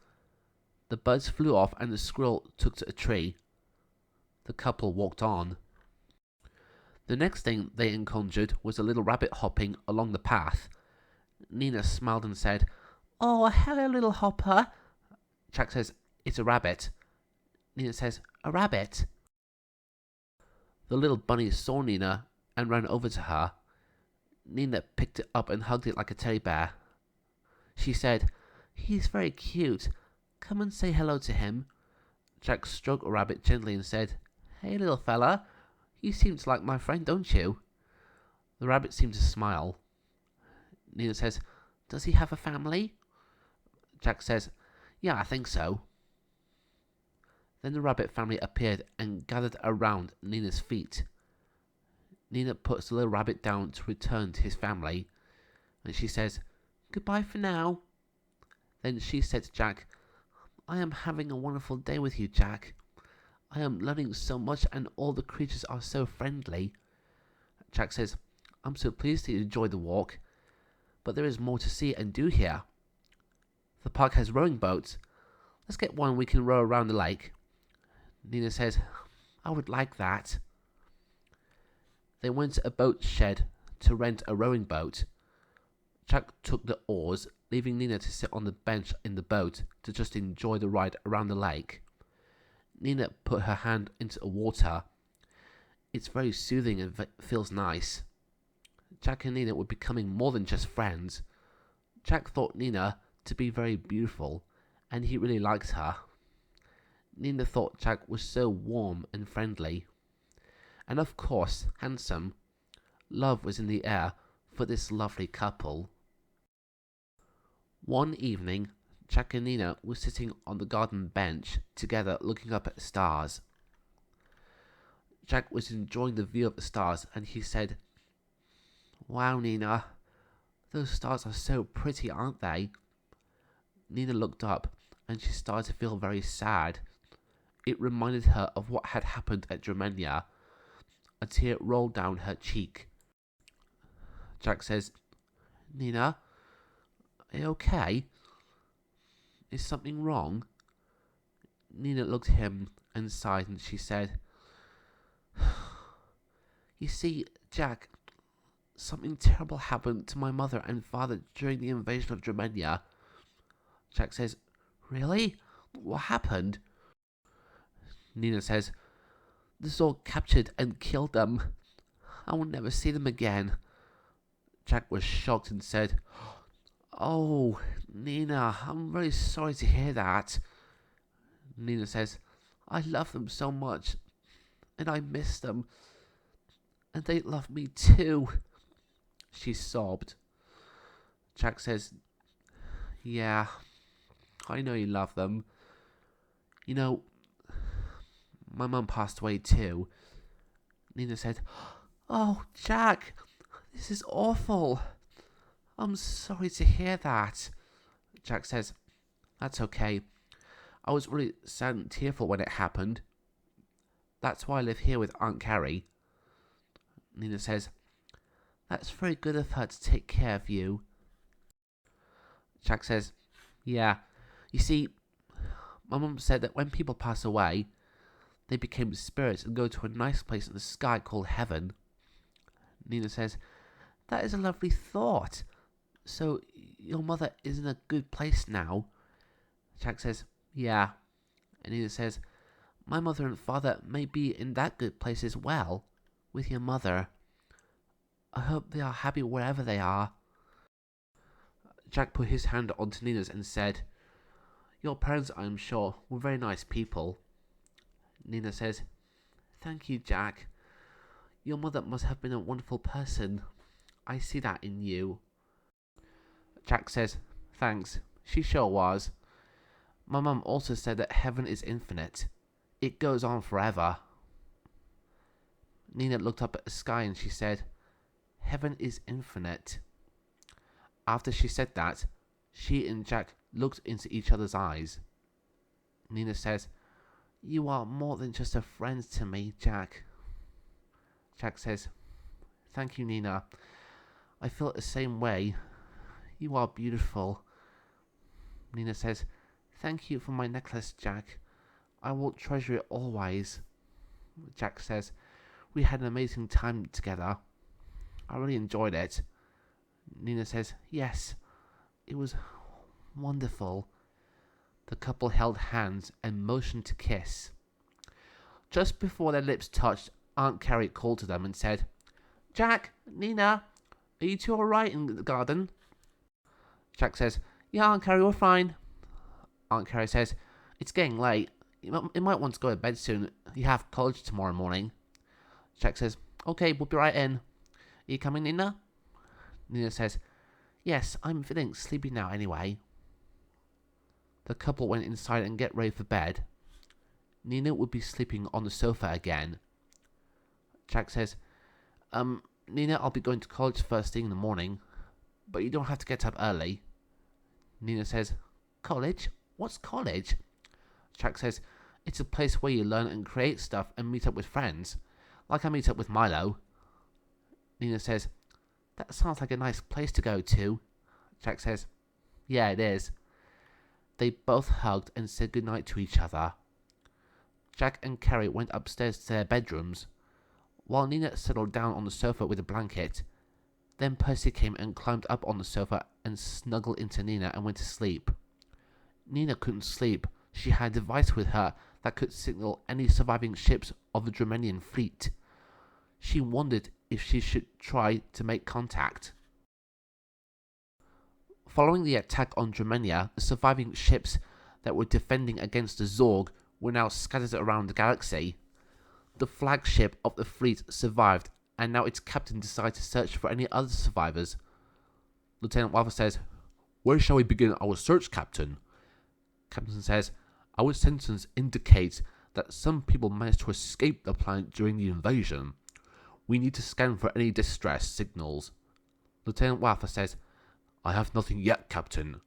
The birds flew off and the squirrel took to a tree. The couple walked on. The next thing they encountered was a little rabbit hopping along the path. Nina smiled and said, "Oh, hello, little hopper." Jack says, "It's a rabbit." Nina says, "A rabbit?" The little bunny saw Nina and ran over to her. Nina picked it up and hugged it like a teddy bear. She said, "He's very cute. Come and say hello to him." Jack stroked a rabbit gently and said, "Hey, little fella. You seem to like my friend, don't you?" The rabbit seemed to smile. Nina says, "Does he have a family?" Jack says, "Yeah, I think so." Then the rabbit family appeared and gathered around Nina's feet. Nina puts the little rabbit down to return to his family, and she says, "Goodbye for now." Then she said to Jack, "I am having a wonderful day with you, Jack. I am learning so much and all the creatures are so friendly." Jack says, "I'm so pleased that you enjoyed the walk, but there is more to see and do here. The park has rowing boats. Let's get one we can row around the lake." Nina says, "I would like that." They went to a boat shed to rent a rowing boat. Jack took the oars, leaving Nina to sit on the bench in the boat to just enjoy the ride around the lake. Nina put her hand into the water. It's very soothing and feels nice. Jack and Nina were becoming more than just friends. Jack thought Nina to be very beautiful, and he really liked her. Nina thought Jack was so warm and friendly. And of course, handsome. Love was in the air for this lovely couple. One evening, Jack and Nina were sitting on the garden bench together looking up at the stars. Jack was enjoying the view of the stars and he said, "Wow, Nina, those stars are so pretty, aren't they?" Nina looked up and she started to feel very sad. It reminded her of what had happened at Germania. A tear rolled down her cheek. Jack says, "Nina, are you okay? Is something wrong?" Nina looked at him and sighed and she said, "You see, Jack, something terrible happened to my mother and father during the invasion of Germania." Jack says, "Really? What happened?" Nina says, "The Zord captured and killed them. I will never see them again. Jack was shocked and said, "Oh, Nina, I'm very sorry to hear that." Nina says, "I love them so much, and I miss them, and they love me too." She sobbed. Jack says, "Yeah, I know you love them. You know, my mum passed away too." Nina said, "Oh, Jack, this is awful. I'm sorry to hear that." Jack says, "That's okay. I was really sad and tearful when it happened. That's why I live here with Aunt Carrie." Nina says, "That's very good of her to take care of you." Jack says, "Yeah, you see, my mum said that when people pass away, they become spirits and go to a nice place in the sky called heaven." Nina says, "That is a lovely thought. So, your mother is in a good place now?" Jack says, "Yeah." And Nina says, "My mother and father may be in that good place as well, with your mother. I hope they are happy wherever they are." Jack put his hand onto Nina's and said, "Your parents, I am sure, were very nice people." Nina says, "Thank you, Jack. Your mother must have been a wonderful person. I see that in you." Jack says, "Thanks. She sure was. My mum also said that heaven is infinite. It goes on forever." Nina looked up at the sky and she said, "Heaven is infinite." After she said that, she and Jack looked into each other's eyes. Nina says, "You are more than just a friend to me, Jack." Jack says, "Thank you, Nina. I feel it the same way. You are beautiful." Nina says, "Thank you for my necklace, Jack. I will treasure it always." Jack says, "We had an amazing time together. I really enjoyed it." Nina says, "Yes, it was wonderful." The couple held hands and motioned to kiss. Just before their lips touched, Aunt Carrie called to them and said, "Jack, Nina, are you two alright in the garden?" Jack says, "Yeah, Aunt Carrie, we're fine." Aunt Carrie says, "It's getting late. You might want to go to bed soon. You have college tomorrow morning." Jack says, "Okay, we'll be right in. Are you coming, Nina?" Nina says, "Yes, I'm feeling sleepy now anyway." The couple went inside and get ready for bed. Nina would be sleeping on the sofa again. Jack says, "Nina, I'll be going to college first thing in the morning, but you don't have to get up early." Nina says, "College? What's college?" Jack says, "It's a place where you learn and create stuff and meet up with friends, like I meet up with Milo." Nina says, "That sounds like a nice place to go to." Jack says, "Yeah, it is." They both hugged and said goodnight to each other. Jack and Carrie went upstairs to their bedrooms, while Nina settled down on the sofa with a blanket. Then Percy came and climbed up on the sofa and snuggled into Nina and went to sleep. Nina couldn't sleep. She had a device with her that could signal any surviving ships of the Dromenian fleet. She wondered if she should try to make contact. Following the attack on Dromenia, the surviving ships that were defending against the Zorg were now scattered around the galaxy. The flagship of the fleet survived, and now its captain decided to search for any other survivors. Lieutenant Waffle says, "Where shall we begin our search, Captain?" Captain says, "Our sensors indicate that some people managed to escape the planet during the invasion. We need to scan for any distress signals." Lieutenant Waffle says, "I have nothing yet, Captain.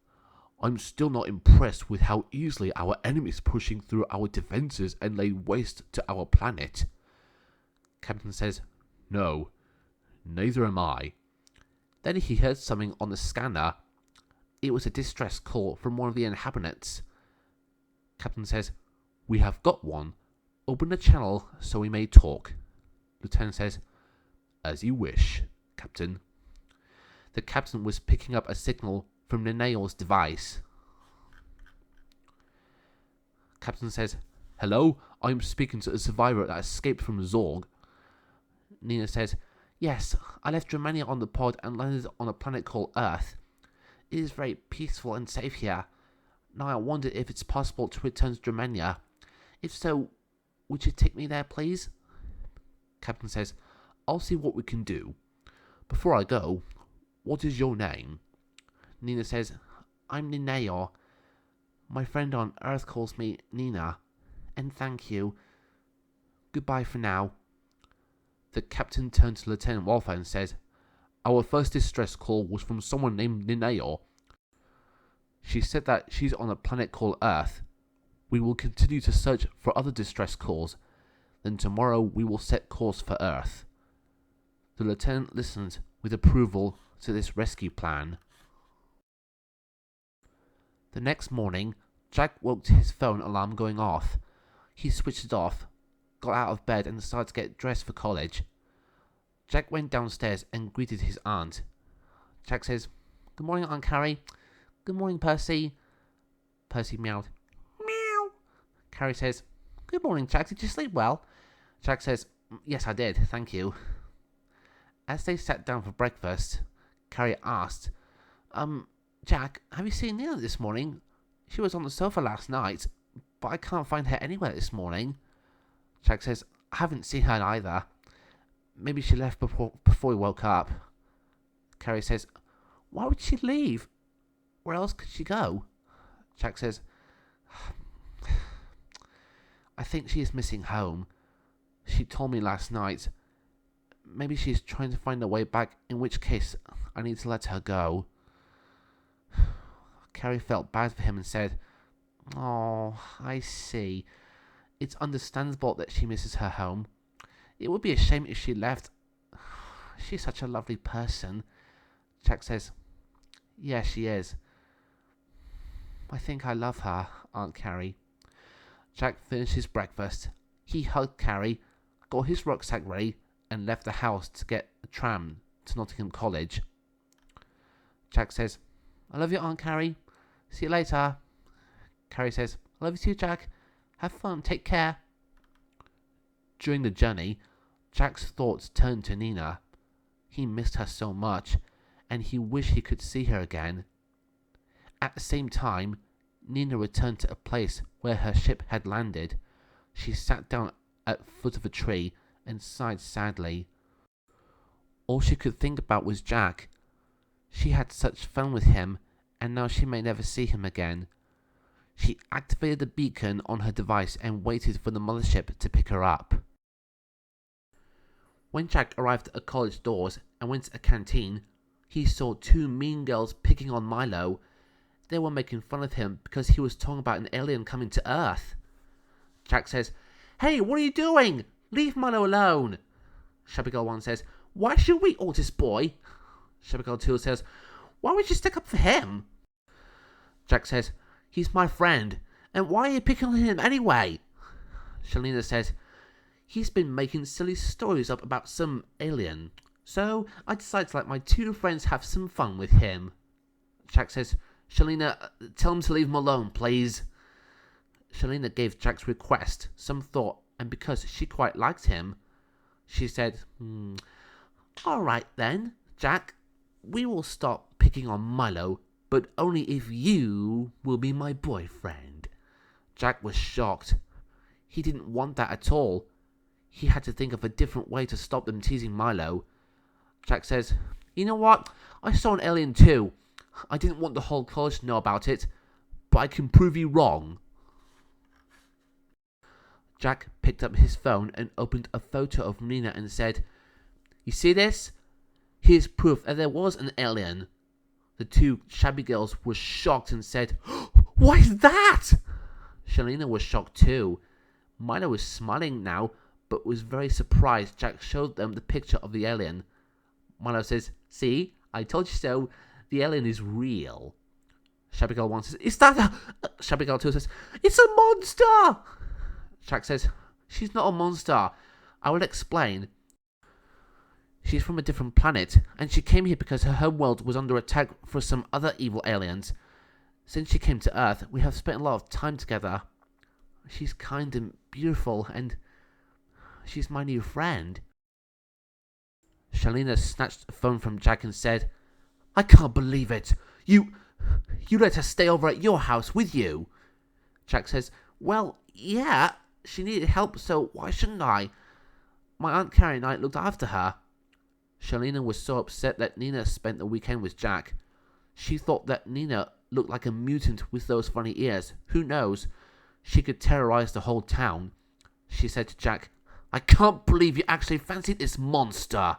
I'm still not impressed with how easily our enemies pushing through our defenses and lay waste to our planet." Captain says, "No, neither am I." Then he heard something on the scanner. It was a distress call from one of the inhabitants. Captain says, "We have got one. Open the channel so we may talk." Lieutenant says, "As you wish, Captain." The captain was picking up a signal from Ninaey'or's device. Captain says, "Hello, I'm speaking to a survivor that escaped from Zorg." Nina says, Yes, I left Dramania on the pod and landed on a planet called Earth. It is very peaceful and safe here. Now I wonder if it's possible to return to Dramania. If so, would you take me there, please? Captain says, I'll see what we can do. Before I go, what is your name? Nina says, I'm Ninaey'or. My friend on Earth calls me Nina. And thank you. Goodbye for now. The captain turned to Lieutenant Walther and says, Our first distress call was from someone named Ninaey'or. She said that she's on a planet called Earth. We will continue to search for other distress calls. Then tomorrow we will set course for Earth. The lieutenant listened with approval to this rescue plan. The next morning, Jack woke to his phone alarm going off. He switched it off, got out of bed and decided to get dressed for college. Jack went downstairs and greeted his aunt. Jack says, Good morning, Aunt Carrie. Good morning, Percy. Percy meowed. Meow. Carrie says, Good morning, Jack. Did you sleep well? Jack says, Yes, I did. Thank you. As they sat down for breakfast, Carrie asked, Jack, have you seen Nina this morning? She was on the sofa last night, but I can't find her anywhere this morning. Jack says, I haven't seen her either. Maybe she left before we woke up. Carrie says, Why would she leave? Where else could she go? Jack says, I think she is missing home. She told me last night. Maybe she's trying to find a way back, in which case I need to let her go. Carrie felt bad for him and said, Oh, I see. It's understandable that she misses her home. It would be a shame if she left. She's such a lovely person. Jack says, Yeah, she is. I think I love her, Aunt Carrie. Jack finished his breakfast. He hugged Carrie, got his rucksack ready, and left the house to get a tram to Nottingham College. Jack says, I love you, Aunt Carrie. See you later. Carrie says, I love you too, Jack. Have fun. Take care. During the journey, Jack's thoughts turned to Nina. He missed her so much, and he wished he could see her again. At the same time, Nina returned to a place where her ship had landed. She sat down at the foot of a tree and sighed sadly. All she could think about was Jack. She had such fun with him, and now she may never see him again. She activated the beacon on her device and waited for the mothership to pick her up. When Jack arrived at the college doors and went to a canteen, he saw two mean girls picking on Milo. They were making fun of him because he was talking about an alien coming to Earth. Jack says, Hey, what are you doing? Leave Milo alone. Shabby Girl 1 says, Why should we, Autist Boy? Shabby Girl 2 says, Why would you stick up for him? Jack says, He's my friend, and why are you picking on him anyway? Shalina says, He's been making silly stories up about some alien, so I decided to let my two friends have some fun with him. Jack says, Shalina, tell him to leave him alone, please. Shalina gave Jack's request some thought, and because she quite liked him, she said, Alright then, Jack, we will stop picking on Milo, but only if you will be my boyfriend. Jack was shocked. He didn't want that at all. He had to think of a different way to stop them teasing Milo. Jack says, You know what? I saw an alien too. I didn't want the whole college to know about it, but I can prove you wrong. Jack picked up his phone and opened a photo of Nina and said, You see this? Here's proof that there was an alien. The two shabby girls were shocked and said, What is that? Shalina was shocked too. Milo was smiling now, but was very surprised Jack showed them the picture of the alien. Milo says, See, I told you so. The alien is real. Shabby Girl 1 says, Is that a... Shabby Girl 2 says, It's a monster! Jack says, She's not a monster. I will explain. She's from a different planet, and she came here because her homeworld was under attack for some other evil aliens. Since she came to Earth, we have spent a lot of time together. She's kind and beautiful, and she's my new friend. Shalina snatched the phone from Jack and said, I can't believe it. You let her stay over at your house with you. Jack says, well, yeah, she needed help, so why shouldn't I? My Aunt Carrie and I looked after her. Shalina was so upset that Nina spent the weekend with Jack. She thought that Nina looked like a mutant with those funny ears. Who knows? She could terrorize the whole town. She said to Jack, I can't believe you actually fancied this monster.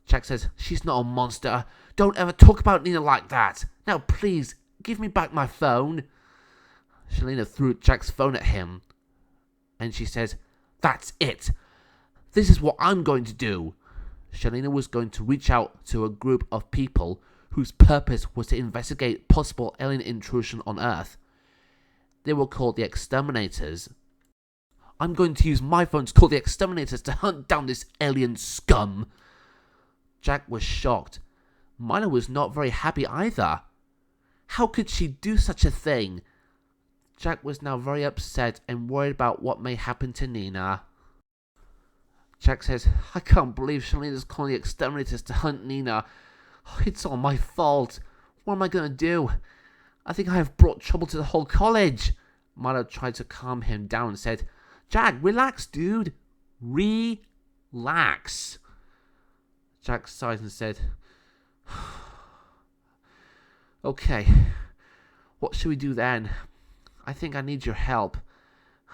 Jack says, she's not a monster. Don't ever talk about Nina like that. Now please, give me back my phone. Shalina threw Jack's phone at him. And she says, that's it. This is what I'm going to do. Shalina was going to reach out to a group of people whose purpose was to investigate possible alien intrusion on Earth. They were called the Exterminators. I'm going to use my phone to call the Exterminators to hunt down this alien scum. Jack was shocked. Milo was not very happy either. How could she do such a thing? Jack was now very upset and worried about what may happen to Nina. Jack says, I can't believe Shalina's calling the Exterminators to hunt Nina. It's all my fault. What am I going to do? I think I have brought trouble to the whole college. Milo tried to calm him down and said, Jack, relax, dude. Relax. Jack sighed and said, okay, what should we do then? I think I need your help.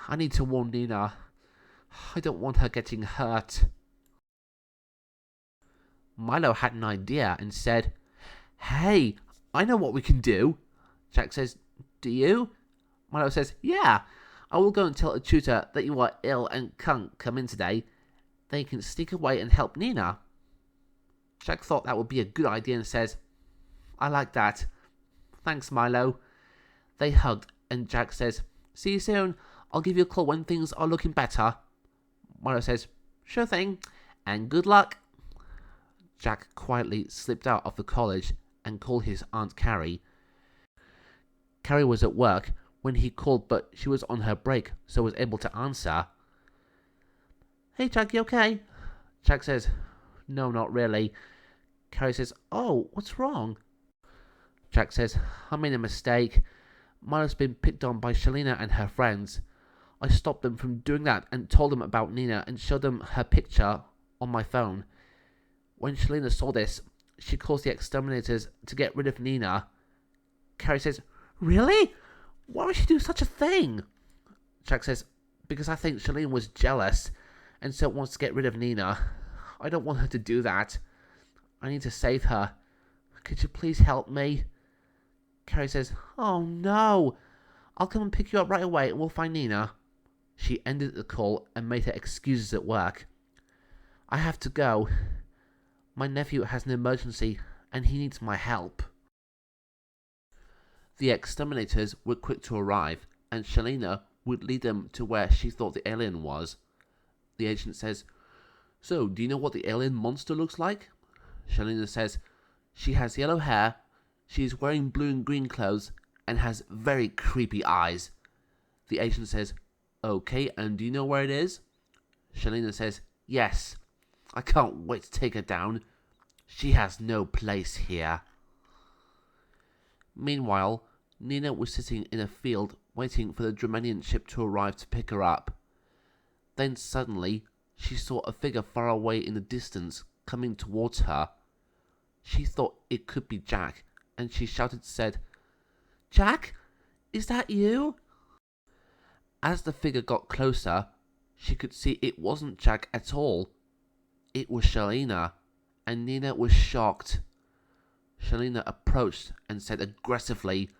I need to warn Nina. I don't want her getting hurt. Milo had an idea and said, hey, I know what we can do. Jack says, do you? Milo says, yeah, I will go and tell a tutor that you are ill and can't come in today. They can sneak away and help Nina. Jack thought that would be a good idea and says, I like that. Thanks, Milo. They hugged and Jack says, see you soon. I'll give you a call when things are looking better. Milo says, sure thing, and good luck. Jack quietly slipped out of the college and called his Aunt Carrie. Carrie was at work when he called, but she was on her break, so was able to answer. Hey Jack, you okay? Jack says, no, not really. Carrie says, oh, what's wrong? Jack says, I made a mistake. Milo's been picked on by Shalina and her friends. I stopped them from doing that and told them about Nina and showed them her picture on my phone. When Shalina saw this, she calls the Exterminators to get rid of Nina. Carrie says, really? Why would she do such a thing? Jack says, because I think Shalina was jealous and so wants to get rid of Nina. I don't want her to do that. I need to save her. Could you please help me? Carrie says, oh no. I'll come and pick you up right away and we'll find Nina. She ended the call and made her excuses at work. I have to go. My nephew has an emergency and he needs my help. The Exterminators were quick to arrive and Shalina would lead them to where she thought the alien was. The agent says, so, do you know what the alien monster looks like? Shalina says, she has yellow hair, she is wearing blue and green clothes, and has very creepy eyes. The agent says, okay, and do you know where it is? Shalina says, yes. I can't wait to take her down. She has no place here. Meanwhile, Nina was sitting in a field waiting for the Dramanian ship to arrive to pick her up. Then suddenly, she saw a figure far away in the distance coming towards her. She thought it could be Jack, and she shouted and said, Jack, is that you? As the figure got closer, she could see it wasn't Jack at all. It was Shalina, and Nina was shocked. Shalina approached and said aggressively,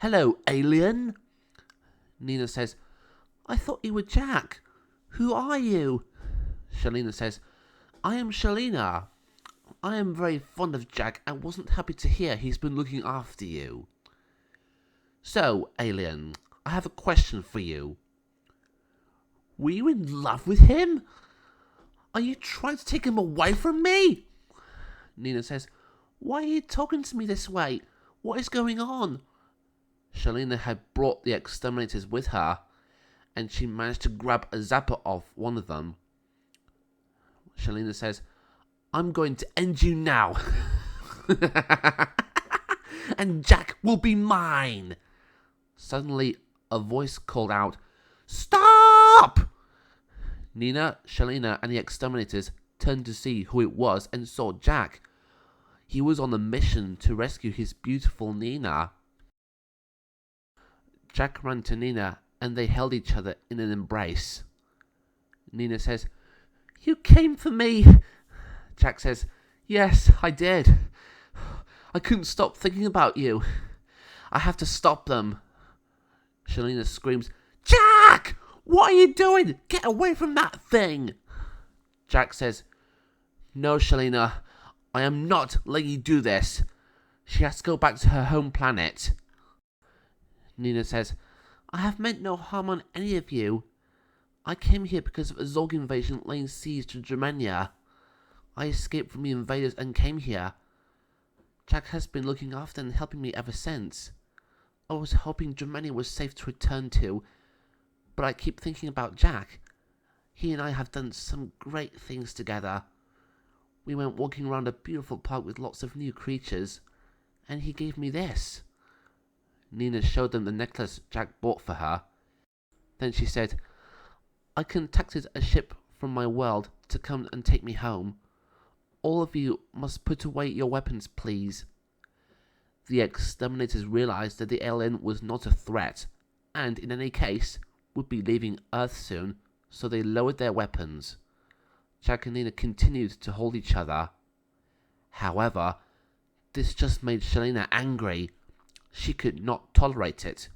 hello, alien. Nina says, I thought you were Jack. Who are you? Shalina says, I am Shalina. I am very fond of Jack and wasn't happy to hear he's been looking after you. So, alien, I have a question for you. Were you in love with him? Are you trying to take him away from me? Nina says, why are you talking to me this way? What is going on? Shalina had brought the Exterminators with her, and she managed to grab a zapper off one of them. Shalina says, I'm going to end you now. And Jack will be mine. Suddenly, a voice called out, "Stop!" Nina, Shalina, and the exterminators turned to see who it was and saw Jack. He was on a mission to rescue his beautiful Nina. Jack ran to Nina and they held each other in an embrace. Nina says, "You came for me." Jack says, "Yes, I did. I couldn't stop thinking about you. I have to stop them." Shalina screams, "Jack! What are you doing? Get away from that thing!" Jack says, "No, Shalina, I am not letting you do this. She has to go back to her home planet." Nina says, "I have meant no harm on any of you. I came here because of a Zorg invasion laying siege to Germania. I escaped from the invaders and came here. Jack has been looking after and helping me ever since. I was hoping Germania was safe to return to, but I keep thinking about Jack. He and I have done some great things together. We went walking around a beautiful park with lots of new creatures, and he gave me this." Nina showed them the necklace Jack bought for her. Then she said, "I contacted a ship from my world to come and take me home. All of you must put away your weapons, please." The exterminators realized that the alien was not a threat, and in any case, would be leaving Earth soon, so they lowered their weapons. Jack and Nina continued to hold each other. However, this just made Shalina angry. She could not tolerate it.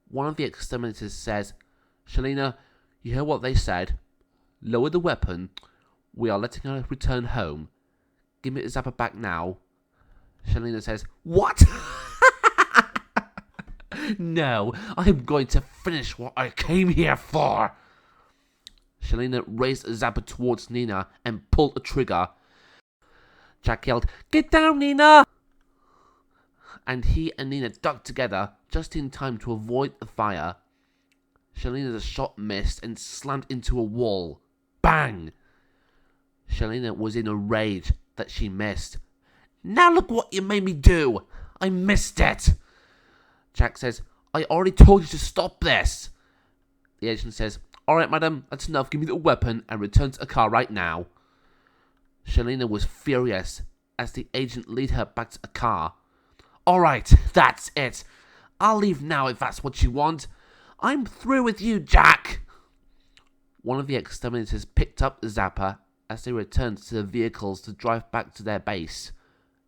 One of the exterminators says, "Shalina, you hear what they said? Lower the weapon. We are letting her return home. Give me the zapper back now." Shalina says, "What?" "No, I'm going to finish what I came here for." Shalina raised a zapper towards Nina and pulled a trigger. Jack yelled, "Get down, Nina!" And he and Nina ducked together just in time to avoid the fire. Shalina's shot missed and slammed into a wall. Bang! Shalina was in a rage that she missed. "Now look what you made me do! I missed it!" Jack says, "I already told you to stop this." The agent says, "Alright, madam, that's enough. Give me the weapon and return to the car right now." Shalina was furious as the agent led her back to the car. "Alright, that's it. I'll leave now if that's what you want. I'm through with you, Jack." One of the exterminators picked up the zapper as they returned to the vehicles to drive back to their base,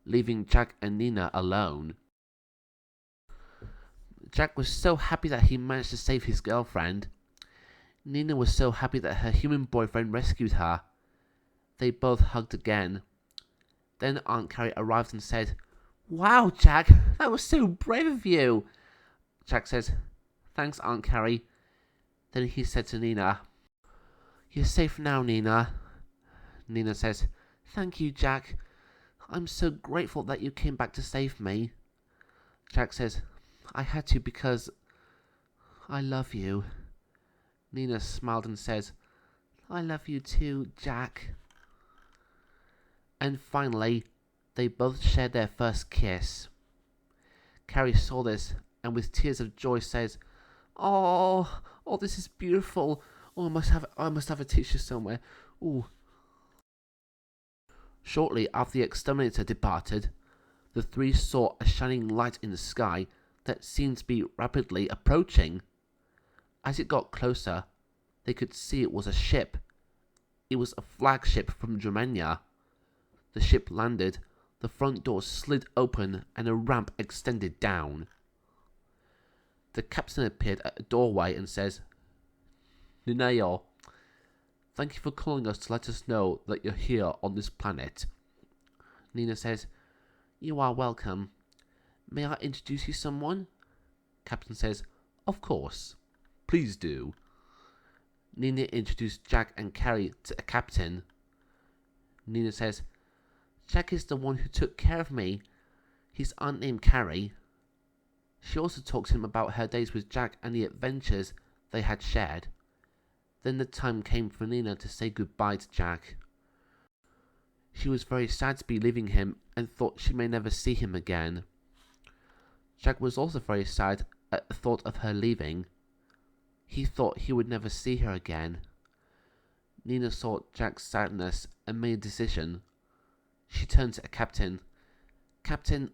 leaving Jack and Nina alone. Jack was so happy that he managed to save his girlfriend. Nina was so happy that her human boyfriend rescued her. They both hugged again. Then Aunt Carrie arrived and said, "Wow, Jack, that was so brave of you." Jack says, "Thanks, Aunt Carrie." Then he said to Nina, "You're safe now, Nina." Nina says, "Thank you, Jack. I'm so grateful that you came back to save me." Jack says, "I had to because I love you." Nina smiled and says, "I love you too, Jack." And finally, they both shared their first kiss. Carrie saw this and with tears of joy says, Oh, this is beautiful. Oh, I must have a tissue somewhere. Ooh." Shortly after the exterminator departed, the three saw a shining light in the sky that seemed to be rapidly approaching. As it got closer, they could see it was a ship. It was a flagship from Germania. The ship landed, the front door slid open, and a ramp extended down. The captain appeared at the doorway and says, "Ninaey'or, thank you for calling us to let us know that you're here on this planet." Nina says, "You are welcome. May I introduce you to someone?" Captain says, "Of course. Please do." Nina introduced Jack and Carrie to the captain. Nina says, "Jack is the one who took care of me. His aunt named Carrie." She also talked to him about her days with Jack and the adventures they had shared. Then the time came for Nina to say goodbye to Jack. She was very sad to be leaving him and thought she may never see him again. Jack was also very sad at the thought of her leaving. He thought he would never see her again. Nina saw Jack's sadness and made a decision. She turned to the captain. Captain,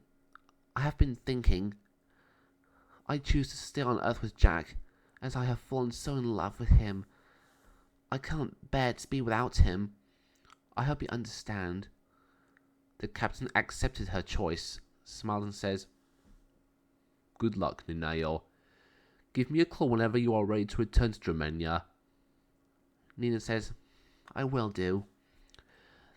I have been thinking. I choose to stay on Earth with Jack, as I have fallen so in love with him. I can't bear to be without him. I hope you understand. The captain accepted her choice, smiled and says, Good luck, Ninaey'or. Give me a call whenever you are ready to return to Dromenia. Nina says, I will do.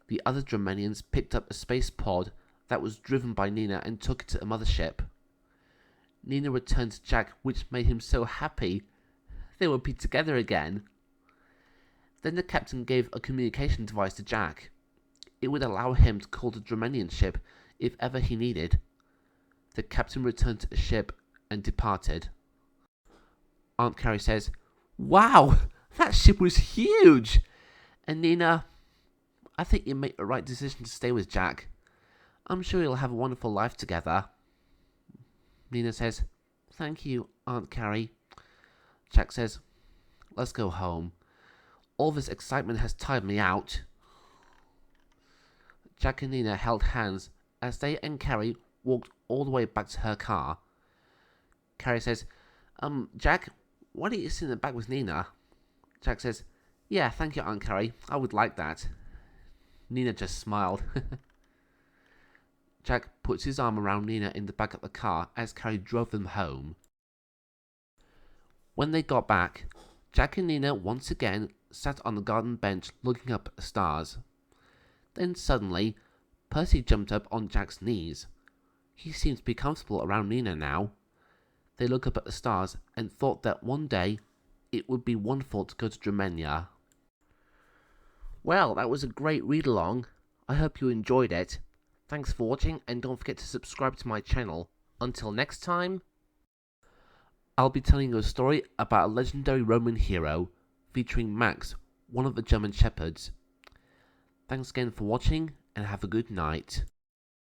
The other Dromenians picked up a space pod that was driven by Nina and took it to a mothership. Nina returned to Jack, which made him so happy. They would be together again. Then the captain gave a communication device to Jack. It would allow him to call the Dromenian ship if ever he needed. The captain returned to the ship and departed. Aunt Carrie says, Wow, that ship was huge! And Nina, I think you made the right decision to stay with Jack. I'm sure you'll have a wonderful life together. Nina says, Thank you, Aunt Carrie. Jack says, Let's go home. All this excitement has tired me out. Jack and Nina held hands as they and Carrie walked all the way back to her car. Carrie says, Jack, why don't you sit in the back with Nina? Jack says, Yeah, thank you, Aunt Carrie. I would like that. Nina just smiled. Jack puts his arm around Nina in the back of the car as Carrie drove them home. When they got back, Jack and Nina once again sat on the garden bench looking up at the stars. Then suddenly, Percy jumped up on Jack's knees. He seemed to be comfortable around Nina now. They looked up at the stars and thought that one day it would be wonderful to go to Dromenia. Well, that was a great read-along. I hope you enjoyed it. Thanks for watching, and don't forget to subscribe to my channel. Until next time, I'll be telling you a story about a legendary Roman hero featuring Max, one of the German shepherds. Thanks again for watching, and have a good night.